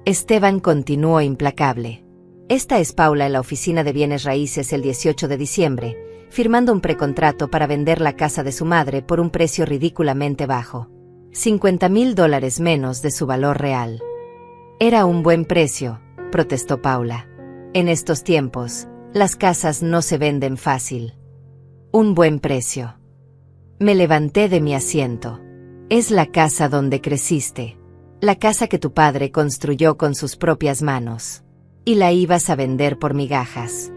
Esteban continuó implacable. Esta es Paula en la oficina de bienes raíces el 18 de diciembre, firmando un precontrato para vender la casa de su madre por un precio ridículamente bajo. $50,000 menos de su valor real. Era un buen precio, protestó Paula. En estos tiempos, las casas no se venden fácil. Un buen precio. Me levanté de mi asiento. Es la casa donde creciste. La casa que tu padre construyó con sus propias manos. Y la ibas a vender por migajas.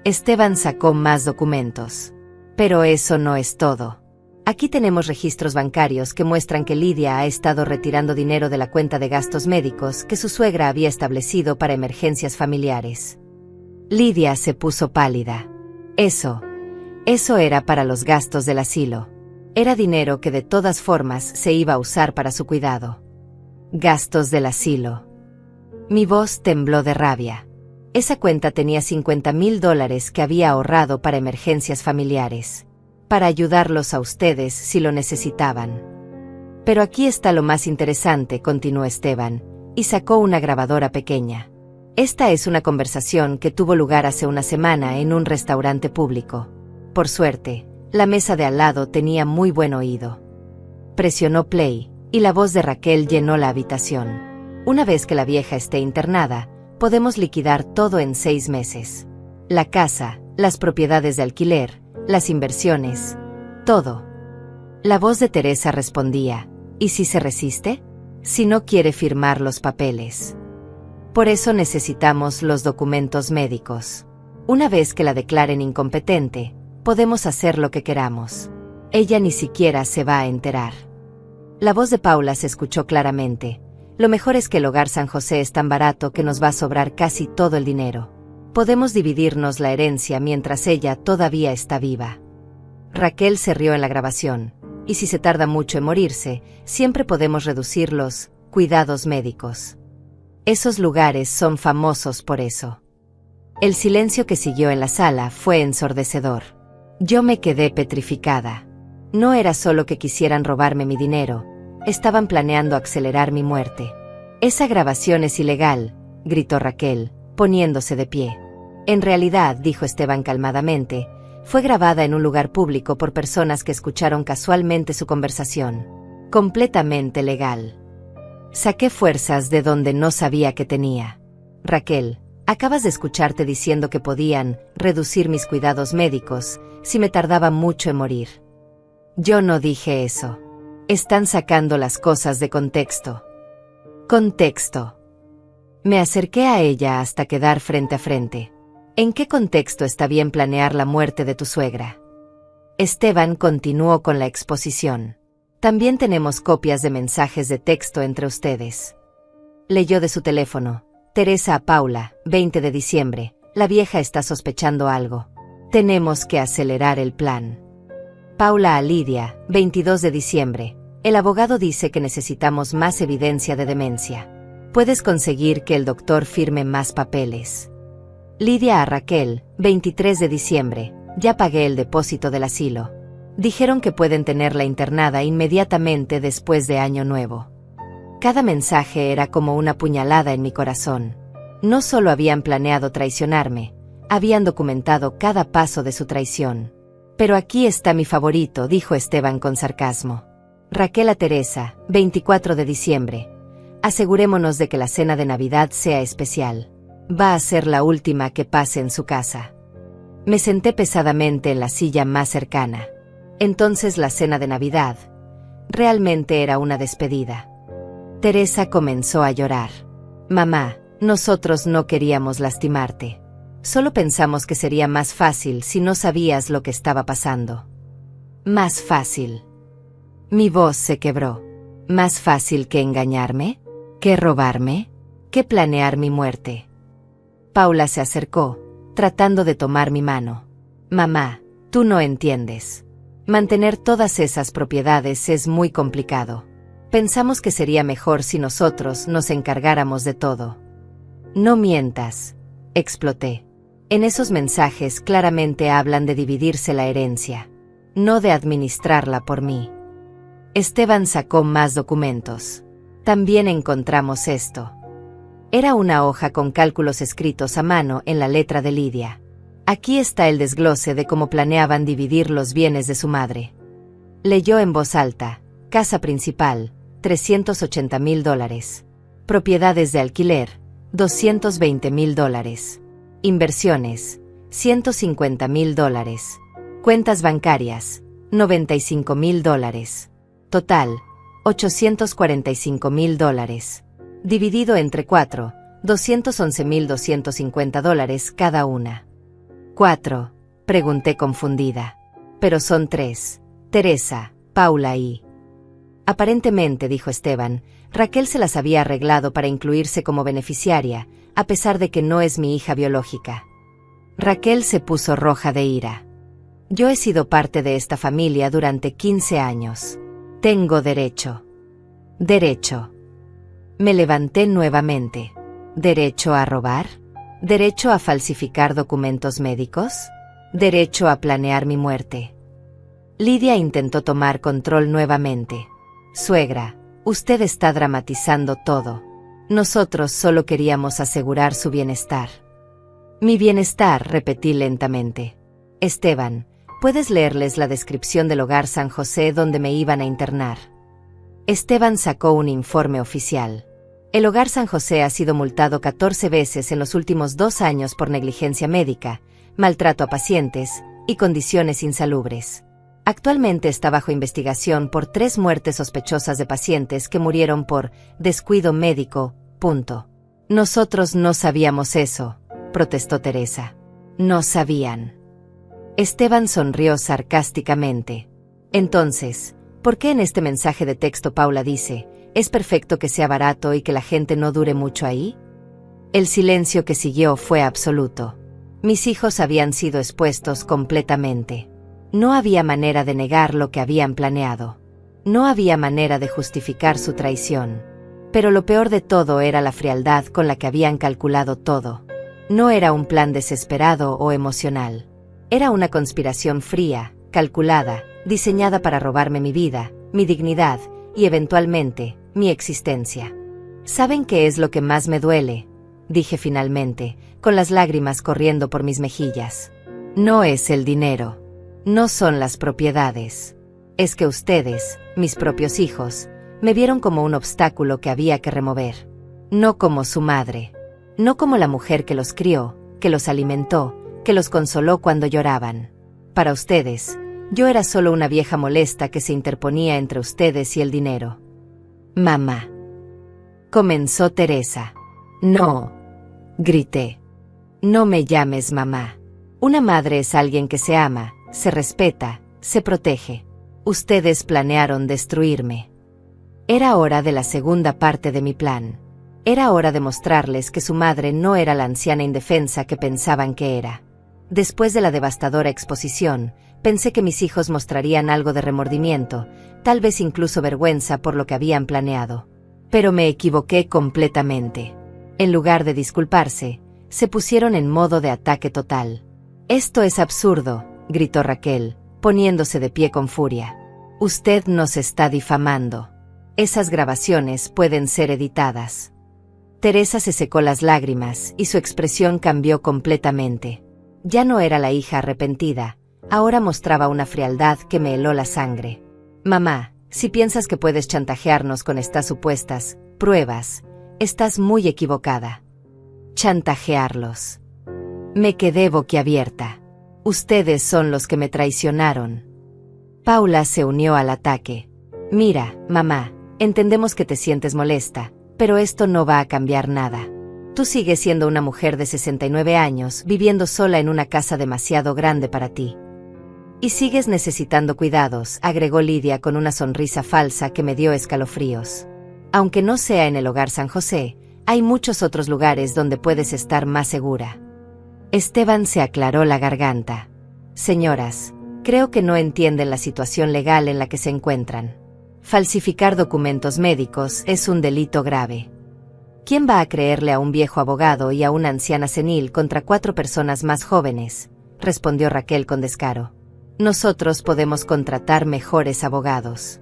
Esteban sacó más documentos. Pero eso no es todo. Aquí tenemos registros bancarios que muestran que Lidia ha estado retirando dinero de la cuenta de gastos médicos que su suegra había establecido para emergencias familiares. Lidia se puso pálida. Eso era para los gastos del asilo. Era dinero que de todas formas se iba a usar para su cuidado. Gastos del asilo. Mi voz tembló de rabia. Esa cuenta tenía $50,000 que había ahorrado para emergencias familiares, para ayudarlos a ustedes si lo necesitaban. Pero aquí está lo más interesante, continuó Esteban, y sacó una grabadora pequeña. Esta es una conversación que tuvo lugar hace una semana en un restaurante público. Por suerte, la mesa de al lado tenía muy buen oído. Presionó play, y la voz de Raquel llenó la habitación. Una vez que la vieja esté internada, podemos liquidar todo en 6 meses. La casa, las propiedades de alquiler, las inversiones, todo. La voz de Teresa respondía, ¿y si se resiste? Si no quiere firmar los papeles. Por eso necesitamos los documentos médicos. Una vez que la declaren incompetente, podemos hacer lo que queramos. Ella ni siquiera se va a enterar. La voz de Paula se escuchó claramente. Lo mejor es que el Hogar San José es tan barato que nos va a sobrar casi todo el dinero. Podemos dividirnos la herencia mientras ella todavía está viva. Raquel se rió en la grabación. Y si se tarda mucho en morirse, siempre podemos reducir los cuidados médicos. Esos lugares son famosos por eso. El silencio que siguió en la sala fue ensordecedor. Yo me quedé petrificada. No era solo que quisieran robarme mi dinero, estaban planeando acelerar mi muerte. Esa grabación es ilegal, gritó Raquel, poniéndose de pie. En realidad, dijo Esteban calmadamente, fue grabada en un lugar público por personas que escucharon casualmente su conversación. Completamente legal. Saqué fuerzas de donde no sabía que tenía. Raquel, acabas de escucharte diciendo que podían reducir mis cuidados médicos si me tardaba mucho en morir. Yo no dije eso. Están sacando las cosas de contexto. Contexto. Me acerqué a ella hasta quedar frente a frente. ¿En qué contexto está bien planear la muerte de tu suegra? Esteban continuó con la exposición. También tenemos copias de mensajes de texto entre ustedes. Leyó de su teléfono. Teresa a Paula, 20 de diciembre. La vieja está sospechando algo. Tenemos que acelerar el plan. Paula a Lidia, 22 de diciembre. El abogado dice que necesitamos más evidencia de demencia. Puedes conseguir que el doctor firme más papeles. Lidia a Raquel, 23 de diciembre. Ya pagué el depósito del asilo. Dijeron que pueden tenerla internada inmediatamente después de Año Nuevo. Cada mensaje era como una puñalada en mi corazón. No solo habían planeado traicionarme, habían documentado cada paso de su traición. Pero aquí está mi favorito, dijo Esteban con sarcasmo. Raquel a Teresa, 24 de diciembre. Asegurémonos de que la cena de Navidad sea especial. Va a ser la última que pase en su casa. Me senté pesadamente en la silla más cercana. Entonces la cena de Navidad realmente era una despedida. Teresa comenzó a llorar. Mamá, nosotros no queríamos lastimarte. Solo pensamos que sería más fácil si no sabías lo que estaba pasando. Más fácil. Mi voz se quebró. ¿Más fácil que engañarme? ¿Que robarme? ¿Que planear mi muerte? Paula se acercó, tratando de tomar mi mano. Mamá, tú no entiendes. Mantener todas esas propiedades es muy complicado. Pensamos que sería mejor si nosotros nos encargáramos de todo. No mientas, exploté. En esos mensajes claramente hablan de dividirse la herencia, no de administrarla por mí. Esteban sacó más documentos. También encontramos esto. Era una hoja con cálculos escritos a mano en la letra de Lidia. Aquí está el desglose de cómo planeaban dividir los bienes de su madre. Leyó en voz alta. Casa principal, $380,000. Propiedades de alquiler, $220,000. Inversiones, $150,000. Cuentas bancarias, $95,000. Total, $845,000. Dividido entre 4, $211,250 cada una. ¿4? Pregunté confundida. Pero son 3. Teresa, Paula y... Aparentemente, dijo Esteban, Raquel se las había arreglado para incluirse como beneficiaria, a pesar de que no es mi hija biológica. Raquel se puso roja de ira. Yo he sido parte de esta familia durante 15 años. Tengo derecho. Derecho. Me levanté nuevamente. ¿Derecho a robar? ¿Derecho a falsificar documentos médicos? ¿Derecho a planear mi muerte? Lidia intentó tomar control nuevamente. Suegra, usted está dramatizando todo. Nosotros solo queríamos asegurar su bienestar. Mi bienestar, repetí lentamente. Esteban, ¿puedes leerles la descripción del hogar San José donde me iban a internar? Esteban sacó un informe oficial. El hogar San José ha sido multado 14 veces en los últimos 2 años por negligencia médica, maltrato a pacientes y condiciones insalubres. Actualmente está bajo investigación por 3 muertes sospechosas de pacientes que murieron por descuido médico. Nosotros no sabíamos eso, protestó Teresa. No sabían. Esteban sonrió sarcásticamente. Entonces, ¿por qué en este mensaje de texto Paula dice, es perfecto que sea barato y que la gente no dure mucho ahí? El silencio que siguió fue absoluto. Mis hijos habían sido expuestos completamente. No había manera de negar lo que habían planeado. No había manera de justificar su traición. Pero lo peor de todo era la frialdad con la que habían calculado todo. No era un plan desesperado o emocional. Era una conspiración fría, calculada, diseñada para robarme mi vida, mi dignidad y eventualmente, mi existencia. ¿Saben qué es lo que más me duele?, dije finalmente, con las lágrimas corriendo por mis mejillas. No es el dinero. No son las propiedades. Es que ustedes, mis propios hijos, me vieron como un obstáculo que había que remover. No como su madre. No como la mujer que los crió, que los alimentó, que los consoló cuando lloraban. Para ustedes, yo era solo una vieja molesta que se interponía entre ustedes y el dinero. Mamá. Comenzó Teresa. No. Grité. No me llames mamá. Una madre es alguien que se ama, se respeta, se protege. Ustedes planearon destruirme. Era hora de la segunda parte de mi plan. Era hora de mostrarles que su madre no era la anciana indefensa que pensaban que era. Después de la devastadora exposición, pensé que mis hijos mostrarían algo de remordimiento, tal vez incluso vergüenza por lo que habían planeado. Pero me equivoqué completamente. En lugar de disculparse, se pusieron en modo de ataque total. «Esto es absurdo», gritó Raquel, poniéndose de pie con furia. «Usted nos está difamando. Esas grabaciones pueden ser editadas». Teresa se secó las lágrimas y su expresión cambió completamente. Ya no era la hija arrepentida, ahora mostraba una frialdad que me heló la sangre. «Mamá, si piensas que puedes chantajearnos con estas supuestas pruebas, estás muy equivocada». «Chantajearlos». Me quedé boquiabierta. «Ustedes son los que me traicionaron». Paula se unió al ataque. «Mira, mamá, entendemos que te sientes molesta, pero esto no va a cambiar nada. Tú sigues siendo una mujer de 69 años, viviendo sola en una casa demasiado grande para ti. Y sigues necesitando cuidados», agregó Lidia con una sonrisa falsa que me dio escalofríos. «Aunque no sea en el hogar San José, hay muchos otros lugares donde puedes estar más segura». Esteban se aclaró la garganta. «Señoras, creo que no entienden la situación legal en la que se encuentran. Falsificar documentos médicos es un delito grave. ¿Quién va a creerle a un viejo abogado y a una anciana senil contra 4 personas más jóvenes?», respondió Raquel con descaro. «Nosotros podemos contratar mejores abogados».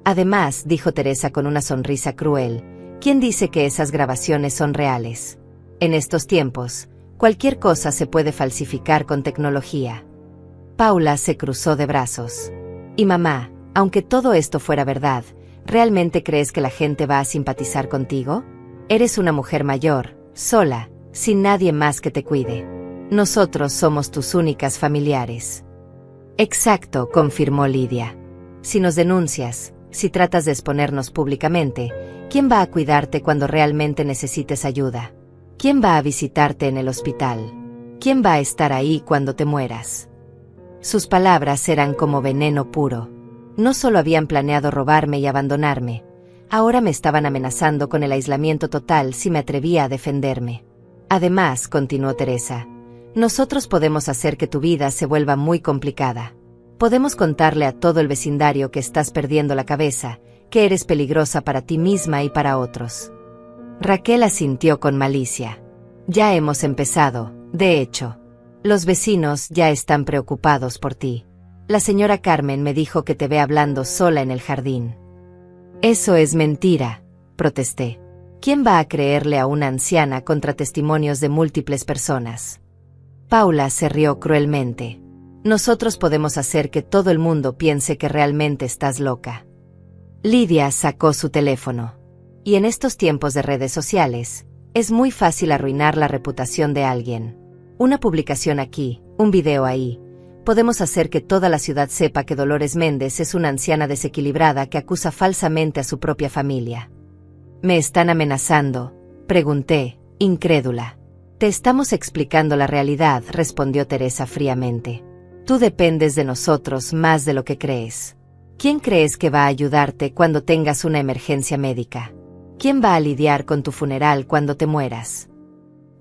Además, dijo Teresa con una sonrisa cruel, ¿quién dice que esas grabaciones son reales? En estos tiempos, cualquier cosa se puede falsificar con tecnología. Paula se cruzó de brazos. «Y mamá, aunque todo esto fuera verdad, ¿realmente crees que la gente va a simpatizar contigo? Eres una mujer mayor, sola, sin nadie más que te cuide. Nosotros somos tus únicas familiares». «Exacto», confirmó Lidia. «Si nos denuncias, si tratas de exponernos públicamente, ¿quién va a cuidarte cuando realmente necesites ayuda? ¿Quién va a visitarte en el hospital? ¿Quién va a estar ahí cuando te mueras?». Sus palabras eran como veneno puro. No solo habían planeado robarme y abandonarme, ahora me estaban amenazando con el aislamiento total si me atrevía a defenderme. «Además», continuó Teresa, «nosotros podemos hacer que tu vida se vuelva muy complicada. Podemos contarle a todo el vecindario que estás perdiendo la cabeza, que eres peligrosa para ti misma y para otros». Raquel asintió con malicia. Ya hemos empezado, de hecho. Los vecinos ya están preocupados por ti. La señora Carmen me dijo que te ve hablando sola en el jardín. Eso es mentira, protesté. ¿Quién va a creerle a una anciana contra testimonios de múltiples personas? Paula se rió cruelmente. Nosotros podemos hacer que todo el mundo piense que realmente estás loca. Lidia sacó su teléfono. Y en estos tiempos de redes sociales, es muy fácil arruinar la reputación de alguien. Una publicación aquí, un video ahí. Podemos hacer que toda la ciudad sepa que Dolores Méndez es una anciana desequilibrada que acusa falsamente a su propia familia. ¿Me están amenazando?, pregunté, incrédula. Te estamos explicando la realidad, respondió Teresa fríamente. Tú dependes de nosotros más de lo que crees. ¿Quién crees que va a ayudarte cuando tengas una emergencia médica? ¿Quién va a lidiar con tu funeral cuando te mueras?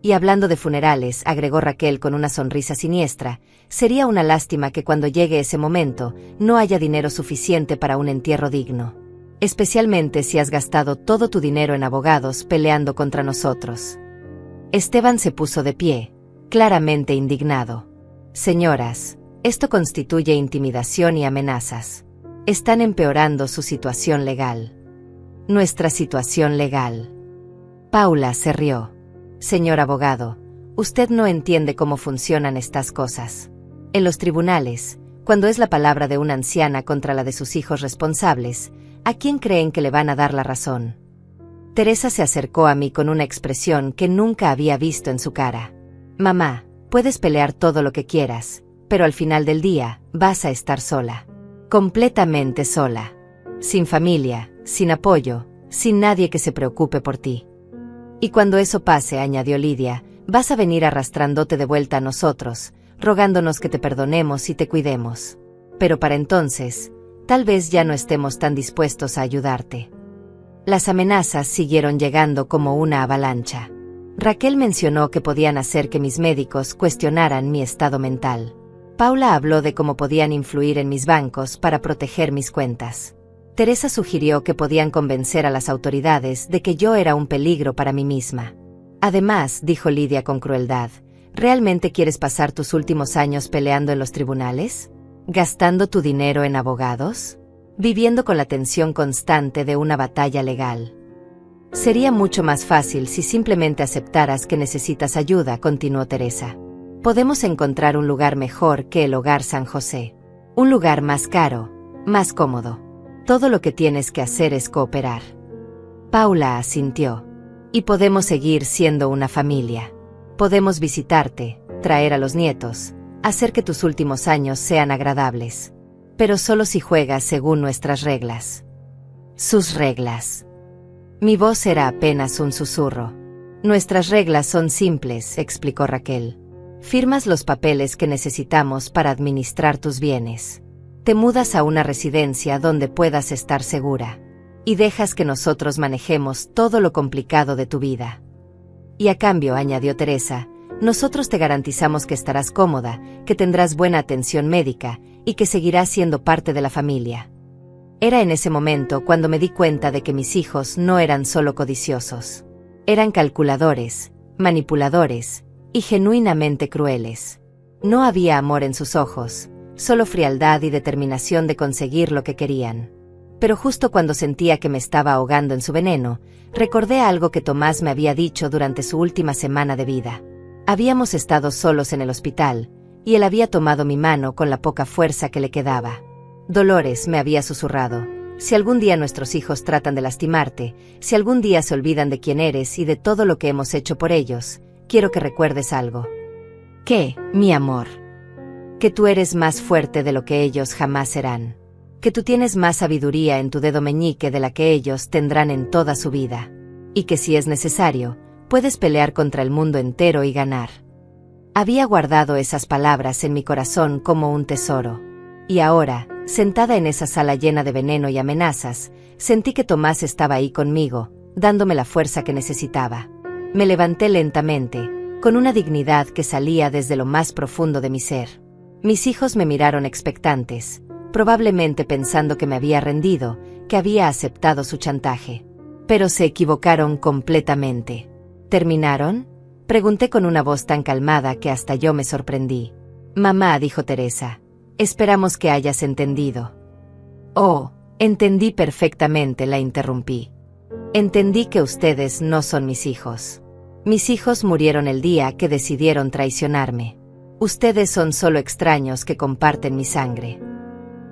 Y hablando de funerales, agregó Raquel con una sonrisa siniestra, sería una lástima que cuando llegue ese momento no haya dinero suficiente para un entierro digno. Especialmente si has gastado todo tu dinero en abogados peleando contra nosotros. Esteban se puso de pie, claramente indignado. Señoras, esto constituye intimidación y amenazas. Están empeorando su situación legal. Nuestra situación legal. Paula se rió. Señor abogado, usted no entiende cómo funcionan estas cosas. En los tribunales, cuando es la palabra de una anciana contra la de sus hijos responsables, ¿a quién creen que le van a dar la razón? Teresa se acercó a mí con una expresión que nunca había visto en su cara. Mamá, puedes pelear todo lo que quieras, pero al final del día, vas a estar sola. Completamente sola. Sin familia, sin apoyo, sin nadie que se preocupe por ti. Y cuando eso pase, añadió Lidia, vas a venir arrastrándote de vuelta a nosotros, rogándonos que te perdonemos y te cuidemos. Pero para entonces, tal vez ya no estemos tan dispuestos a ayudarte. Las amenazas siguieron llegando como una avalancha. Raquel mencionó que podían hacer que mis médicos cuestionaran mi estado mental. Paula habló de cómo podían influir en mis bancos para proteger mis cuentas. Teresa sugirió que podían convencer a las autoridades de que yo era un peligro para mí misma. Además, dijo Lidia con crueldad, ¿realmente quieres pasar tus últimos años peleando en los tribunales? ¿Gastando tu dinero en abogados? ¿Viviendo con la tensión constante de una batalla legal? Sería mucho más fácil si simplemente aceptaras que necesitas ayuda, continuó Teresa. Podemos encontrar un lugar mejor que el Hogar San José. Un lugar más caro, más cómodo. Todo lo que tienes que hacer es cooperar. Paula asintió. Y podemos seguir siendo una familia. Podemos visitarte, traer a los nietos, hacer que tus últimos años sean agradables. Pero solo si juegas según nuestras reglas. Sus reglas. Mi voz era apenas un susurro. Nuestras reglas son simples, explicó Raquel. Firmas los papeles que necesitamos para administrar tus bienes. Te mudas a una residencia donde puedas estar segura. Y dejas que nosotros manejemos todo lo complicado de tu vida. Y a cambio, añadió Teresa, nosotros te garantizamos que estarás cómoda, que tendrás buena atención médica, y que seguirás siendo parte de la familia. Era en ese momento cuando me di cuenta de que mis hijos no eran solo codiciosos. Eran calculadores, manipuladores, y genuinamente crueles. No había amor en sus ojos, solo frialdad y determinación de conseguir lo que querían. Pero justo cuando sentía que me estaba ahogando en su veneno, recordé algo que Tomás me había dicho durante su última semana de vida. Habíamos estado solos en el hospital, y él había tomado mi mano con la poca fuerza que le quedaba. Dolores, me había susurrado, si algún día nuestros hijos tratan de lastimarte, si algún día se olvidan de quién eres y de todo lo que hemos hecho por ellos, quiero que recuerdes algo. ¿Qué, mi amor? Que tú eres más fuerte de lo que ellos jamás serán. Que tú tienes más sabiduría en tu dedo meñique de la que ellos tendrán en toda su vida. Y que si es necesario, puedes pelear contra el mundo entero y ganar. Había guardado esas palabras en mi corazón como un tesoro. Y ahora, sentada en esa sala llena de veneno y amenazas, sentí que Tomás estaba ahí conmigo, dándome la fuerza que necesitaba. Me levanté lentamente, con una dignidad que salía desde lo más profundo de mi ser. Mis hijos me miraron expectantes, probablemente pensando que me había rendido, que había aceptado su chantaje. Pero se equivocaron completamente. ¿Terminaron? Pregunté con una voz tan calmada que hasta yo me sorprendí. Mamá, dijo Teresa, esperamos que hayas entendido. Oh, entendí perfectamente, la interrumpí. Entendí que ustedes no son mis hijos. Mis hijos murieron el día que decidieron traicionarme. Ustedes son solo extraños que comparten mi sangre.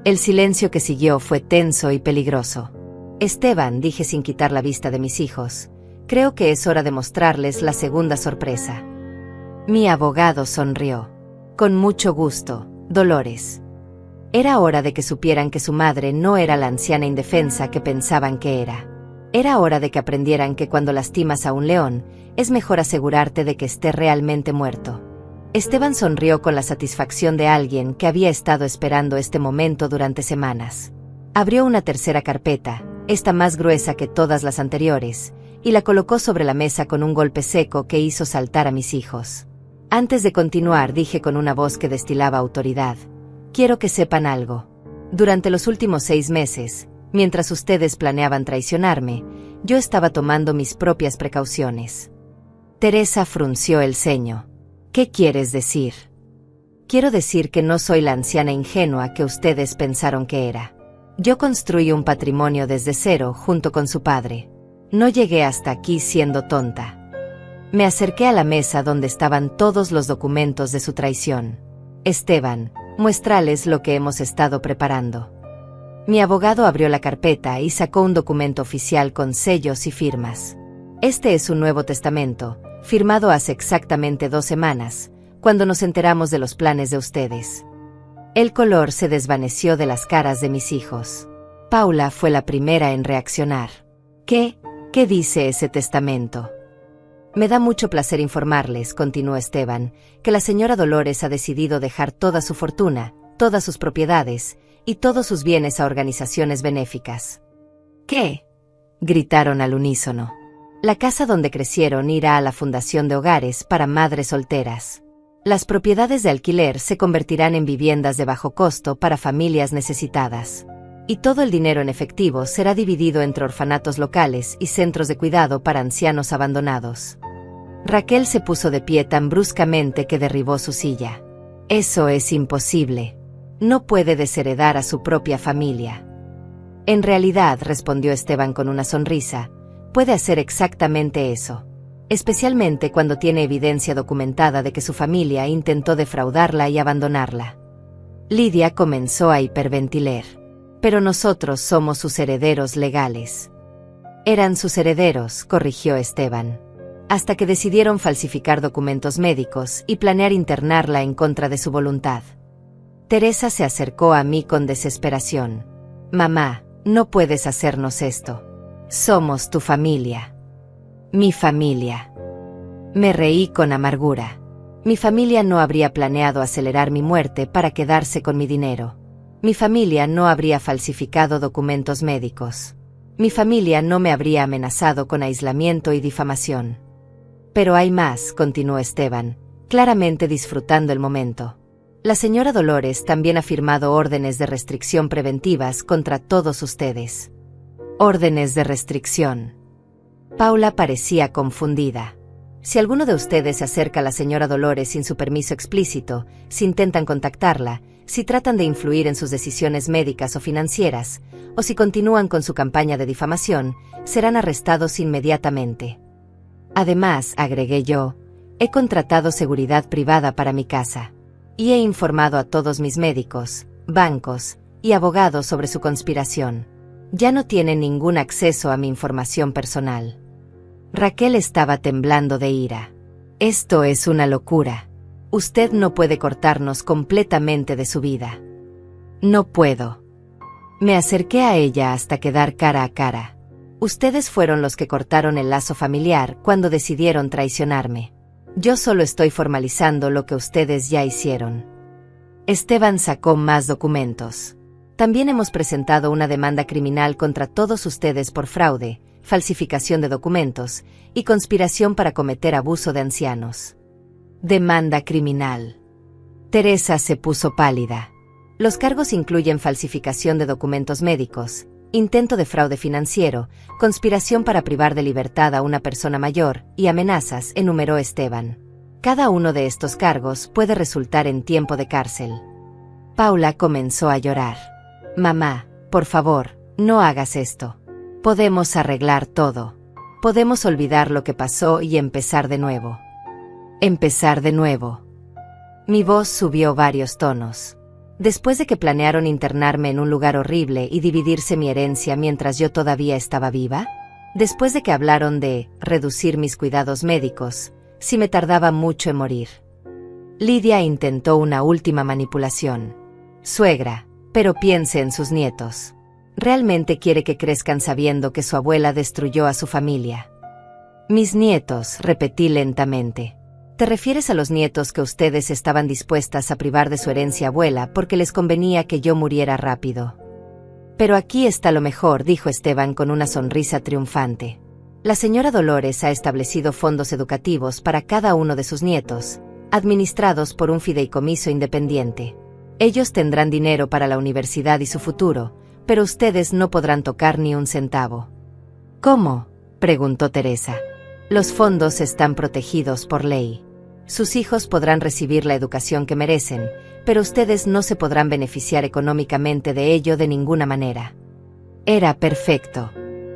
El silencio que siguió fue tenso y peligroso. Esteban, dije sin quitar la vista de mis hijos, creo que es hora de mostrarles la segunda sorpresa. Mi abogado sonrió. Con mucho gusto, Dolores. Era hora de que supieran que su madre no era la anciana indefensa que pensaban que era. Era hora de que aprendieran que cuando lastimas a un león, es mejor asegurarte de que esté realmente muerto. Esteban sonrió con la satisfacción de alguien que había estado esperando este momento durante semanas. Abrió una tercera carpeta, esta más gruesa que todas las anteriores, y la colocó sobre la mesa con un golpe seco que hizo saltar a mis hijos. Antes de continuar, dije con una voz que destilaba autoridad, quiero que sepan algo. Durante los últimos 6 meses, mientras ustedes planeaban traicionarme, yo estaba tomando mis propias precauciones. Teresa frunció el ceño. ¿Qué quieres decir? Quiero decir que no soy la anciana ingenua que ustedes pensaron que era. Yo construí un patrimonio desde cero junto con su padre. No llegué hasta aquí siendo tonta. Me acerqué a la mesa donde estaban todos los documentos de su traición. Esteban, muéstrales lo que hemos estado preparando. Mi abogado abrió la carpeta y sacó un documento oficial con sellos y firmas. Este es un Nuevo Testamento, firmado hace exactamente 2 semanas, cuando nos enteramos de los planes de ustedes. El color se desvaneció de las caras de mis hijos. Paula fue la primera en reaccionar. ¿Qué dice ese testamento? Me da mucho placer informarles, continuó Esteban, que la señora Dolores ha decidido dejar toda su fortuna, todas sus propiedades y todos sus bienes a organizaciones benéficas. ¿Qué? Gritaron al unísono. La casa donde crecieron irá a la Fundación de Hogares para Madres Solteras. Las propiedades de alquiler se convertirán en viviendas de bajo costo para familias necesitadas. Y todo el dinero en efectivo será dividido entre orfanatos locales y centros de cuidado para ancianos abandonados. Raquel se puso de pie tan bruscamente que derribó su silla. Eso es imposible. No puede desheredar a su propia familia. En realidad, respondió Esteban con una sonrisa, puede hacer exactamente eso. Especialmente cuando tiene evidencia documentada de que su familia intentó defraudarla y abandonarla. Lidia comenzó a hiperventilar. Pero nosotros somos sus herederos legales. Eran sus herederos, corrigió Esteban. Hasta que decidieron falsificar documentos médicos y planear internarla en contra de su voluntad. Teresa se acercó a mí con desesperación. Mamá, no puedes hacernos esto. Somos tu familia. Mi familia. Me reí con amargura. Mi familia no habría planeado acelerar mi muerte para quedarse con mi dinero. Mi familia no habría falsificado documentos médicos. Mi familia no me habría amenazado con aislamiento y difamación. Pero hay más, continuó Esteban, claramente disfrutando el momento. La señora Dolores también ha firmado órdenes de restricción preventivas contra todos ustedes. Órdenes de restricción. Paula parecía confundida. Si alguno de ustedes se acerca a la señora Dolores sin su permiso explícito, si intentan contactarla, si tratan de influir en sus decisiones médicas o financieras, o si continúan con su campaña de difamación, serán arrestados inmediatamente. Además, agregué yo, he contratado seguridad privada para mi casa. Y he informado a todos mis médicos, bancos y abogados sobre su conspiración. Ya no tienen ningún acceso a mi información personal. Raquel estaba temblando de ira. Esto es una locura. Usted no puede cortarnos completamente de su vida. No puedo. Me acerqué a ella hasta quedar cara a cara. Ustedes fueron los que cortaron el lazo familiar cuando decidieron traicionarme. Yo solo estoy formalizando lo que ustedes ya hicieron. Esteban sacó más documentos. También hemos presentado una demanda criminal contra todos ustedes por fraude, falsificación de documentos y conspiración para cometer abuso de ancianos. Demanda criminal. Teresa se puso pálida. Los cargos incluyen falsificación de documentos médicos, intento de fraude financiero, conspiración para privar de libertad a una persona mayor y amenazas, enumeró Esteban. Cada uno de estos cargos puede resultar en tiempo de cárcel. Paula comenzó a llorar. Mamá, por favor, no hagas esto. Podemos arreglar todo. Podemos olvidar lo que pasó y empezar de nuevo. Empezar de nuevo. Mi voz subió varios tonos. Después de que planearon internarme en un lugar horrible y dividirse mi herencia mientras yo todavía estaba viva, después de que hablaron de reducir mis cuidados médicos, si me tardaba mucho en morir. Lidia intentó una última manipulación. Suegra, pero piense en sus nietos. Realmente quiere que crezcan sabiendo que su abuela destruyó a su familia. Mis nietos, repetí lentamente. ¿Te refieres a los nietos que ustedes estaban dispuestas a privar de su herencia abuela porque les convenía que yo muriera rápido? Pero aquí está lo mejor, dijo Esteban con una sonrisa triunfante. La señora Dolores ha establecido fondos educativos para cada uno de sus nietos, administrados por un fideicomiso independiente. Ellos tendrán dinero para la universidad y su futuro, pero ustedes no podrán tocar ni un centavo. ¿Cómo?, preguntó Teresa. Los fondos están protegidos por ley. Sus hijos podrán recibir la educación que merecen, pero ustedes no se podrán beneficiar económicamente de ello de ninguna manera. Era perfecto.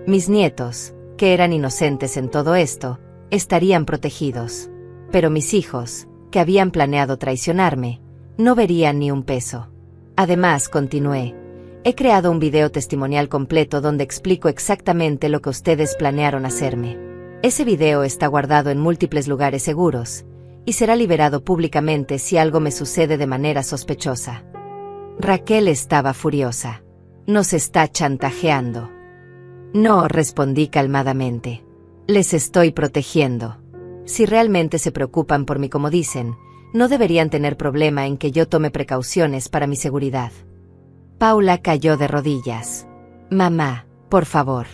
Mis nietos, que eran inocentes en todo esto, estarían protegidos. Pero mis hijos, que habían planeado traicionarme, no verían ni un peso. Además, continué, he creado un video testimonial completo donde explico exactamente lo que ustedes planearon hacerme. Ese video está guardado en múltiples lugares seguros, y será liberado públicamente si algo me sucede de manera sospechosa. Raquel estaba furiosa. Nos está chantajeando. No, respondí calmadamente. Les estoy protegiendo. Si realmente se preocupan por mí como dicen, no deberían tener problema en que yo tome precauciones para mi seguridad. Paula cayó de rodillas. Mamá, por favor.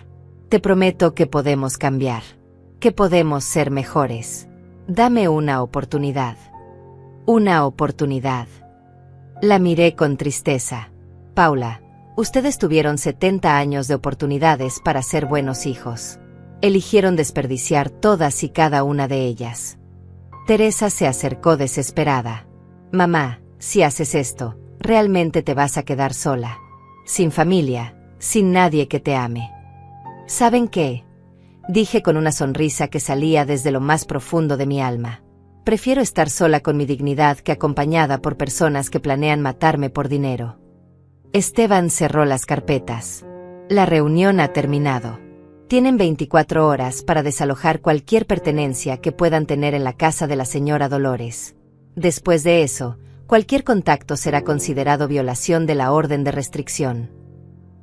Te prometo que podemos cambiar. Que podemos ser mejores. Dame una oportunidad. Una oportunidad. La miré con tristeza. Paula, ustedes tuvieron 70 años de oportunidades para ser buenos hijos. Eligieron desperdiciar todas y cada una de ellas. Teresa se acercó desesperada. Mamá, si haces esto, realmente te vas a quedar sola. Sin familia, sin nadie que te ame. ¿Saben qué?, dije con una sonrisa que salía desde lo más profundo de mi alma. Prefiero estar sola con mi dignidad que acompañada por personas que planean matarme por dinero. Esteban cerró las carpetas. La reunión ha terminado. Tienen 24 horas para desalojar cualquier pertenencia que puedan tener en la casa de la señora Dolores. Después de eso, cualquier contacto será considerado violación de la orden de restricción.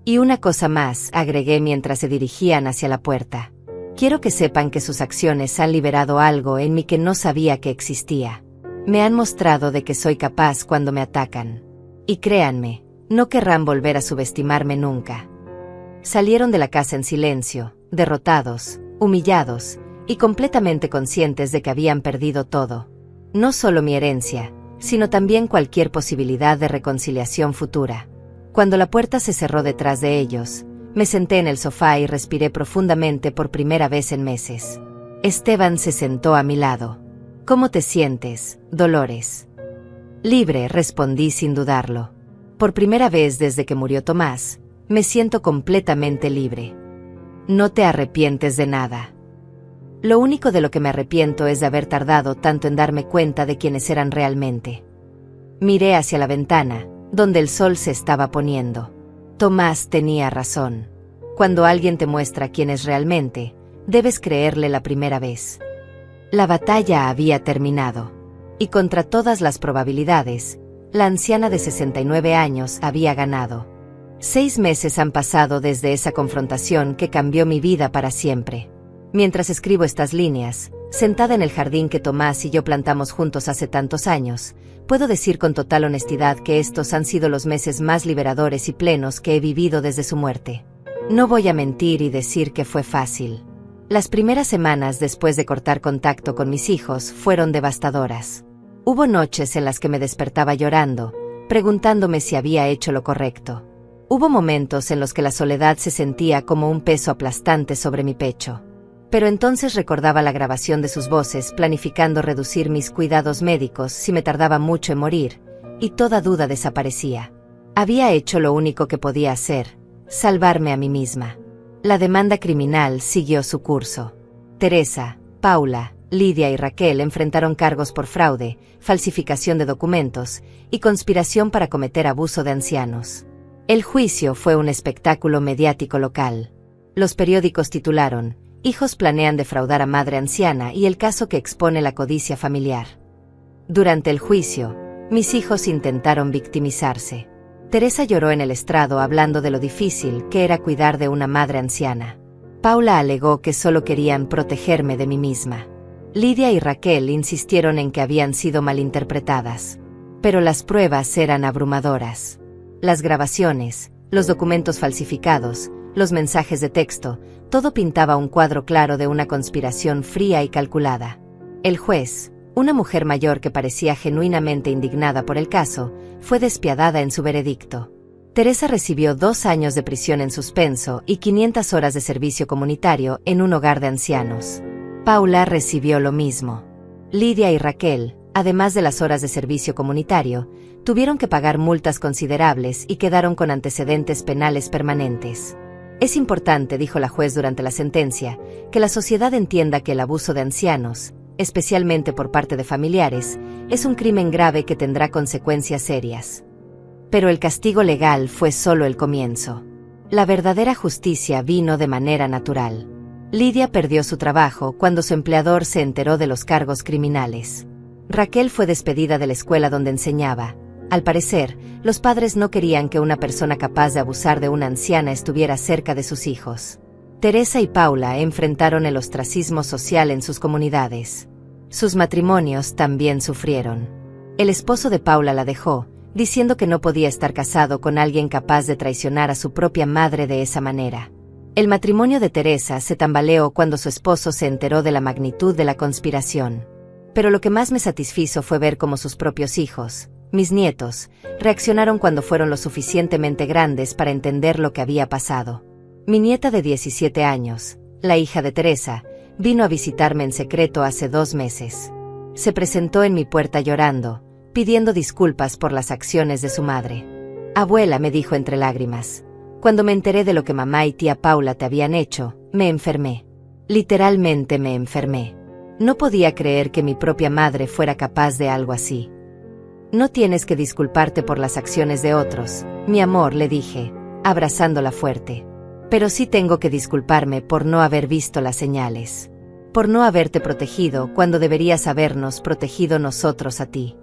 Y una cosa más, agregué mientras se dirigían hacia la puerta. Quiero que sepan que sus acciones han liberado algo en mí que no sabía que existía. Me han mostrado de que soy capaz cuando me atacan. Y créanme, no querrán volver a subestimarme nunca. Salieron de la casa en silencio, derrotados, humillados, y completamente conscientes de que habían perdido todo. No solo mi herencia, sino también cualquier posibilidad de reconciliación futura. Cuando la puerta se cerró detrás de ellos, me senté en el sofá y respiré profundamente por primera vez en meses. Esteban se sentó a mi lado. ¿Cómo te sientes, Dolores? Libre, respondí sin dudarlo. Por primera vez desde que murió Tomás, me siento completamente libre. No te arrepientes de nada. Lo único de lo que me arrepiento es de haber tardado tanto en darme cuenta de quiénes eran realmente. Miré hacia la ventana, donde el sol se estaba poniendo. Tomás tenía razón. Cuando alguien te muestra quién es realmente, debes creerle la primera vez. La batalla había terminado. Y contra todas las probabilidades, la anciana de 69 años había ganado. 6 meses han pasado desde esa confrontación que cambió mi vida para siempre. Mientras escribo estas líneas, sentada en el jardín que Tomás y yo plantamos juntos hace tantos años, puedo decir con total honestidad que estos han sido los meses más liberadores y plenos que he vivido desde su muerte. No voy a mentir y decir que fue fácil. Las primeras semanas después de cortar contacto con mis hijos fueron devastadoras. Hubo noches en las que me despertaba llorando, preguntándome si había hecho lo correcto. Hubo momentos en los que la soledad se sentía como un peso aplastante sobre mi pecho. Pero entonces recordaba la grabación de sus voces planificando reducir mis cuidados médicos si me tardaba mucho en morir, y toda duda desaparecía. Había hecho lo único que podía hacer, salvarme a mí misma. La demanda criminal siguió su curso. Teresa, Paula, Lidia y Raquel enfrentaron cargos por fraude, falsificación de documentos y conspiración para cometer abuso de ancianos. El juicio fue un espectáculo mediático local. Los periódicos titularon: "Hijos planean defraudar a madre anciana y el caso que expone la codicia familiar". Durante el juicio, mis hijos intentaron victimizarse. Teresa lloró en el estrado hablando de lo difícil que era cuidar de una madre anciana. Paula alegó que solo querían protegerme de mí misma. Lidia y Raquel insistieron en que habían sido malinterpretadas. Pero las pruebas eran abrumadoras. Las grabaciones, los documentos falsificados, los mensajes de texto, todo pintaba un cuadro claro de una conspiración fría y calculada. El juez, una mujer mayor que parecía genuinamente indignada por el caso, fue despiadada en su veredicto. Teresa recibió 2 años de prisión en suspenso y 500 horas de servicio comunitario en un hogar de ancianos. Paula recibió lo mismo. Lidia y Raquel, además de las horas de servicio comunitario, tuvieron que pagar multas considerables y quedaron con antecedentes penales permanentes. Es importante, dijo la juez durante la sentencia, que la sociedad entienda que el abuso de ancianos, especialmente por parte de familiares, es un crimen grave que tendrá consecuencias serias. Pero el castigo legal fue solo el comienzo. La verdadera justicia vino de manera natural. Lidia perdió su trabajo cuando su empleador se enteró de los cargos criminales. Raquel fue despedida de la escuela donde enseñaba. Al parecer, los padres no querían que una persona capaz de abusar de una anciana estuviera cerca de sus hijos. Teresa y Paula enfrentaron el ostracismo social en sus comunidades. Sus matrimonios también sufrieron. El esposo de Paula la dejó, diciendo que no podía estar casado con alguien capaz de traicionar a su propia madre de esa manera. El matrimonio de Teresa se tambaleó cuando su esposo se enteró de la magnitud de la conspiración. Pero lo que más me satisfizo fue ver cómo sus propios hijos, mis nietos, reaccionaron cuando fueron lo suficientemente grandes para entender lo que había pasado. Mi nieta de 17 años, la hija de Teresa, vino a visitarme en secreto hace 2 meses. Se presentó en mi puerta llorando, pidiendo disculpas por las acciones de su madre. Abuela, me dijo entre lágrimas, cuando me enteré de lo que mamá y tía Paula te habían hecho, me enfermé. Literalmente me enfermé. No podía creer que mi propia madre fuera capaz de algo así. No tienes que disculparte por las acciones de otros, mi amor, le dije, abrazándola fuerte. Pero sí tengo que disculparme por no haber visto las señales. Por no haberte protegido cuando deberías habernos protegido nosotros a ti.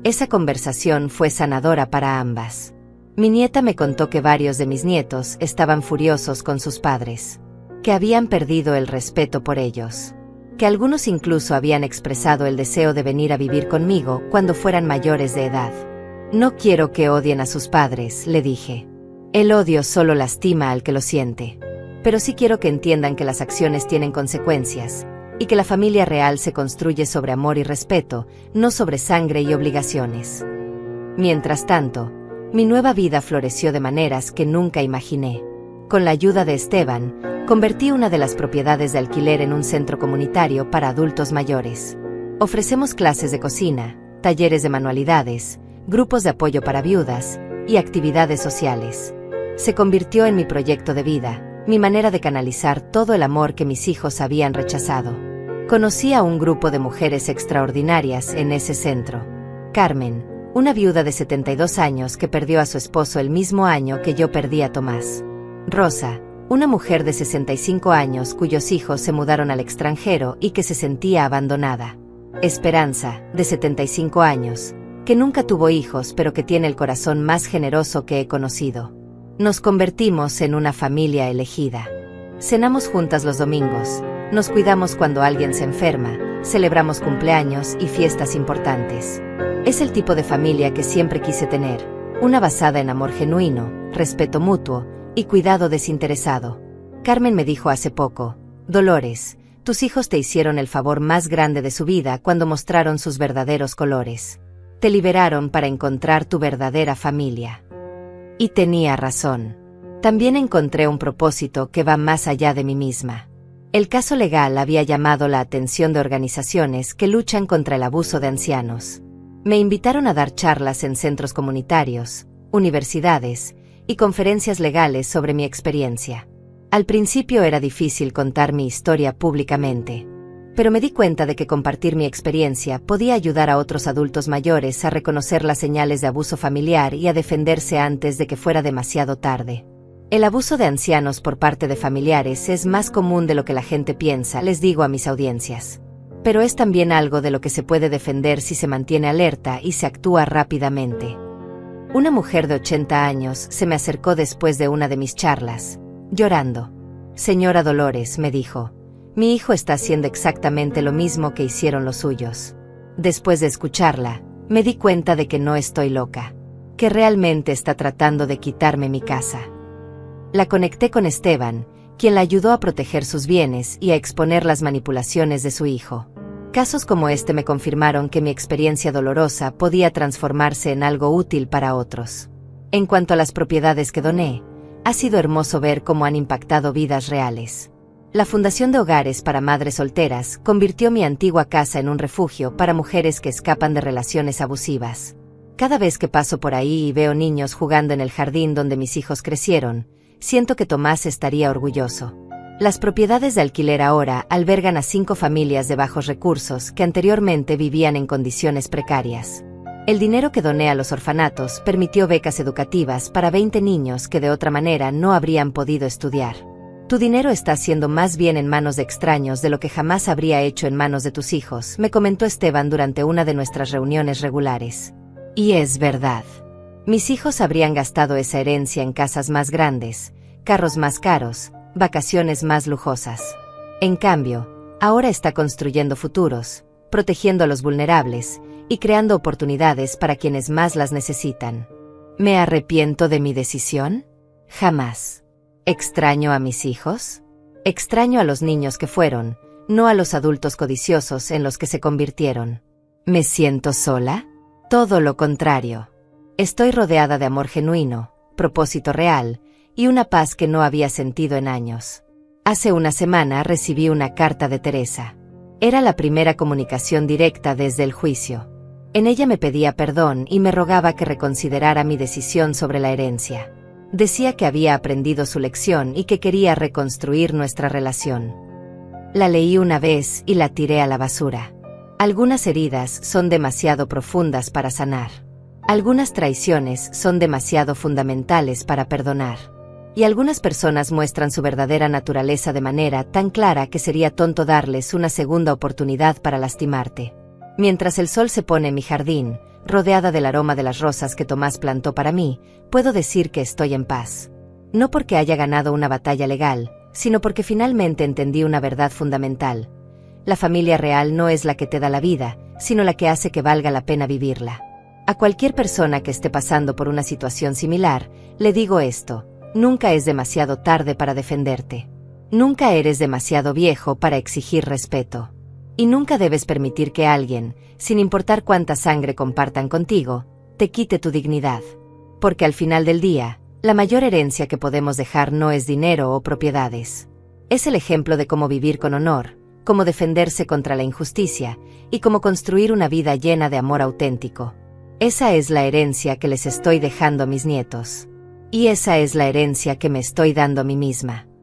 Esa conversación fue sanadora para ambas. Mi nieta me contó que varios de mis nietos estaban furiosos con sus padres. Que habían perdido el respeto por ellos. Que algunos incluso habían expresado el deseo de venir a vivir conmigo cuando fueran mayores de edad. No quiero que odien a sus padres, le dije. El odio solo lastima al que lo siente. Pero sí quiero que entiendan que las acciones tienen consecuencias, y que la familia real se construye sobre amor y respeto, no sobre sangre y obligaciones. Mientras tanto, mi nueva vida floreció de maneras que nunca imaginé. Con la ayuda de Esteban, convertí una de las propiedades de alquiler en un centro comunitario para adultos mayores. Ofrecemos clases de cocina, talleres de manualidades, grupos de apoyo para viudas y actividades sociales. Se convirtió en mi proyecto de vida, mi manera de canalizar todo el amor que mis hijos habían rechazado. Conocí a un grupo de mujeres extraordinarias en ese centro. Carmen, una viuda de 72 años que perdió a su esposo el mismo año que yo perdí a Tomás. Rosa, una mujer de 65 años cuyos hijos se mudaron al extranjero y que se sentía abandonada. Esperanza, de 75 años, que nunca tuvo hijos pero que tiene el corazón más generoso que he conocido. Nos convertimos en una familia elegida. Cenamos juntas los domingos, nos cuidamos cuando alguien se enferma, celebramos cumpleaños y fiestas importantes. Es el tipo de familia que siempre quise tener, una basada en amor genuino, respeto mutuo y cuidado desinteresado. Carmen me dijo hace poco, Dolores, tus hijos te hicieron el favor más grande de su vida cuando mostraron sus verdaderos colores. Te liberaron para encontrar tu verdadera familia. Y tenía razón. También encontré un propósito que va más allá de mí misma. El caso legal había llamado la atención de organizaciones que luchan contra el abuso de ancianos. Me invitaron a dar charlas en centros comunitarios, universidades y conferencias legales sobre mi experiencia. Al principio era difícil contar mi historia públicamente, pero me di cuenta de que compartir mi experiencia podía ayudar a otros adultos mayores a reconocer las señales de abuso familiar y a defenderse antes de que fuera demasiado tarde. El abuso de ancianos por parte de familiares es más común de lo que la gente piensa, les digo a mis audiencias. Pero es también algo de lo que se puede defender si se mantiene alerta y se actúa rápidamente. Una mujer de 80 años se me acercó después de una de mis charlas, llorando. «Señora Dolores», me dijo, «mi hijo está haciendo exactamente lo mismo que hicieron los suyos». Después de escucharla, me di cuenta de que no estoy loca, que realmente está tratando de quitarme mi casa. La conecté con Esteban, quien la ayudó a proteger sus bienes y a exponer las manipulaciones de su hijo. Casos como este me confirmaron que mi experiencia dolorosa podía transformarse en algo útil para otros. En cuanto a las propiedades que doné, ha sido hermoso ver cómo han impactado vidas reales. La Fundación de Hogares para Madres Solteras convirtió mi antigua casa en un refugio para mujeres que escapan de relaciones abusivas. Cada vez que paso por ahí y veo niños jugando en el jardín donde mis hijos crecieron, siento que Tomás estaría orgulloso. Las propiedades de alquiler ahora albergan a 5 familias de bajos recursos que anteriormente vivían en condiciones precarias. El dinero que doné a los orfanatos permitió becas educativas para 20 niños que de otra manera no habrían podido estudiar. Tu dinero está haciendo más bien en manos de extraños de lo que jamás habría hecho en manos de tus hijos, me comentó Esteban durante una de nuestras reuniones regulares. Y es verdad. Mis hijos habrían gastado esa herencia en casas más grandes, carros más caros, vacaciones más lujosas. En cambio, ahora está construyendo futuros, protegiendo a los vulnerables y creando oportunidades para quienes más las necesitan. ¿Me arrepiento de mi decisión? Jamás. ¿Extraño a mis hijos? Extraño a los niños que fueron, no a los adultos codiciosos en los que se convirtieron. ¿Me siento sola? Todo lo contrario. Estoy rodeada de amor genuino, propósito real, y una paz que no había sentido en años. Hace una semana recibí una carta de Teresa. Era la primera comunicación directa desde el juicio. En ella me pedía perdón y me rogaba que reconsiderara mi decisión sobre la herencia. Decía que había aprendido su lección y que quería reconstruir nuestra relación. La leí una vez y la tiré a la basura. Algunas heridas son demasiado profundas para sanar. Algunas traiciones son demasiado fundamentales para perdonar. Y algunas personas muestran su verdadera naturaleza de manera tan clara que sería tonto darles una segunda oportunidad para lastimarte. Mientras el sol se pone en mi jardín, rodeada del aroma de las rosas que Tomás plantó para mí, puedo decir que estoy en paz. No porque haya ganado una batalla legal, sino porque finalmente entendí una verdad fundamental. La familia real no es la que te da la vida, sino la que hace que valga la pena vivirla. A cualquier persona que esté pasando por una situación similar, le digo esto: nunca es demasiado tarde para defenderte. Nunca eres demasiado viejo para exigir respeto. Y nunca debes permitir que alguien, sin importar cuánta sangre compartan contigo, te quite tu dignidad. Porque al final del día, la mayor herencia que podemos dejar no es dinero o propiedades. Es el ejemplo de cómo vivir con honor, cómo defenderse contra la injusticia, y cómo construir una vida llena de amor auténtico. Esa es la herencia que les estoy dejando a mis nietos. Y esa es la herencia que me estoy dando a mí misma.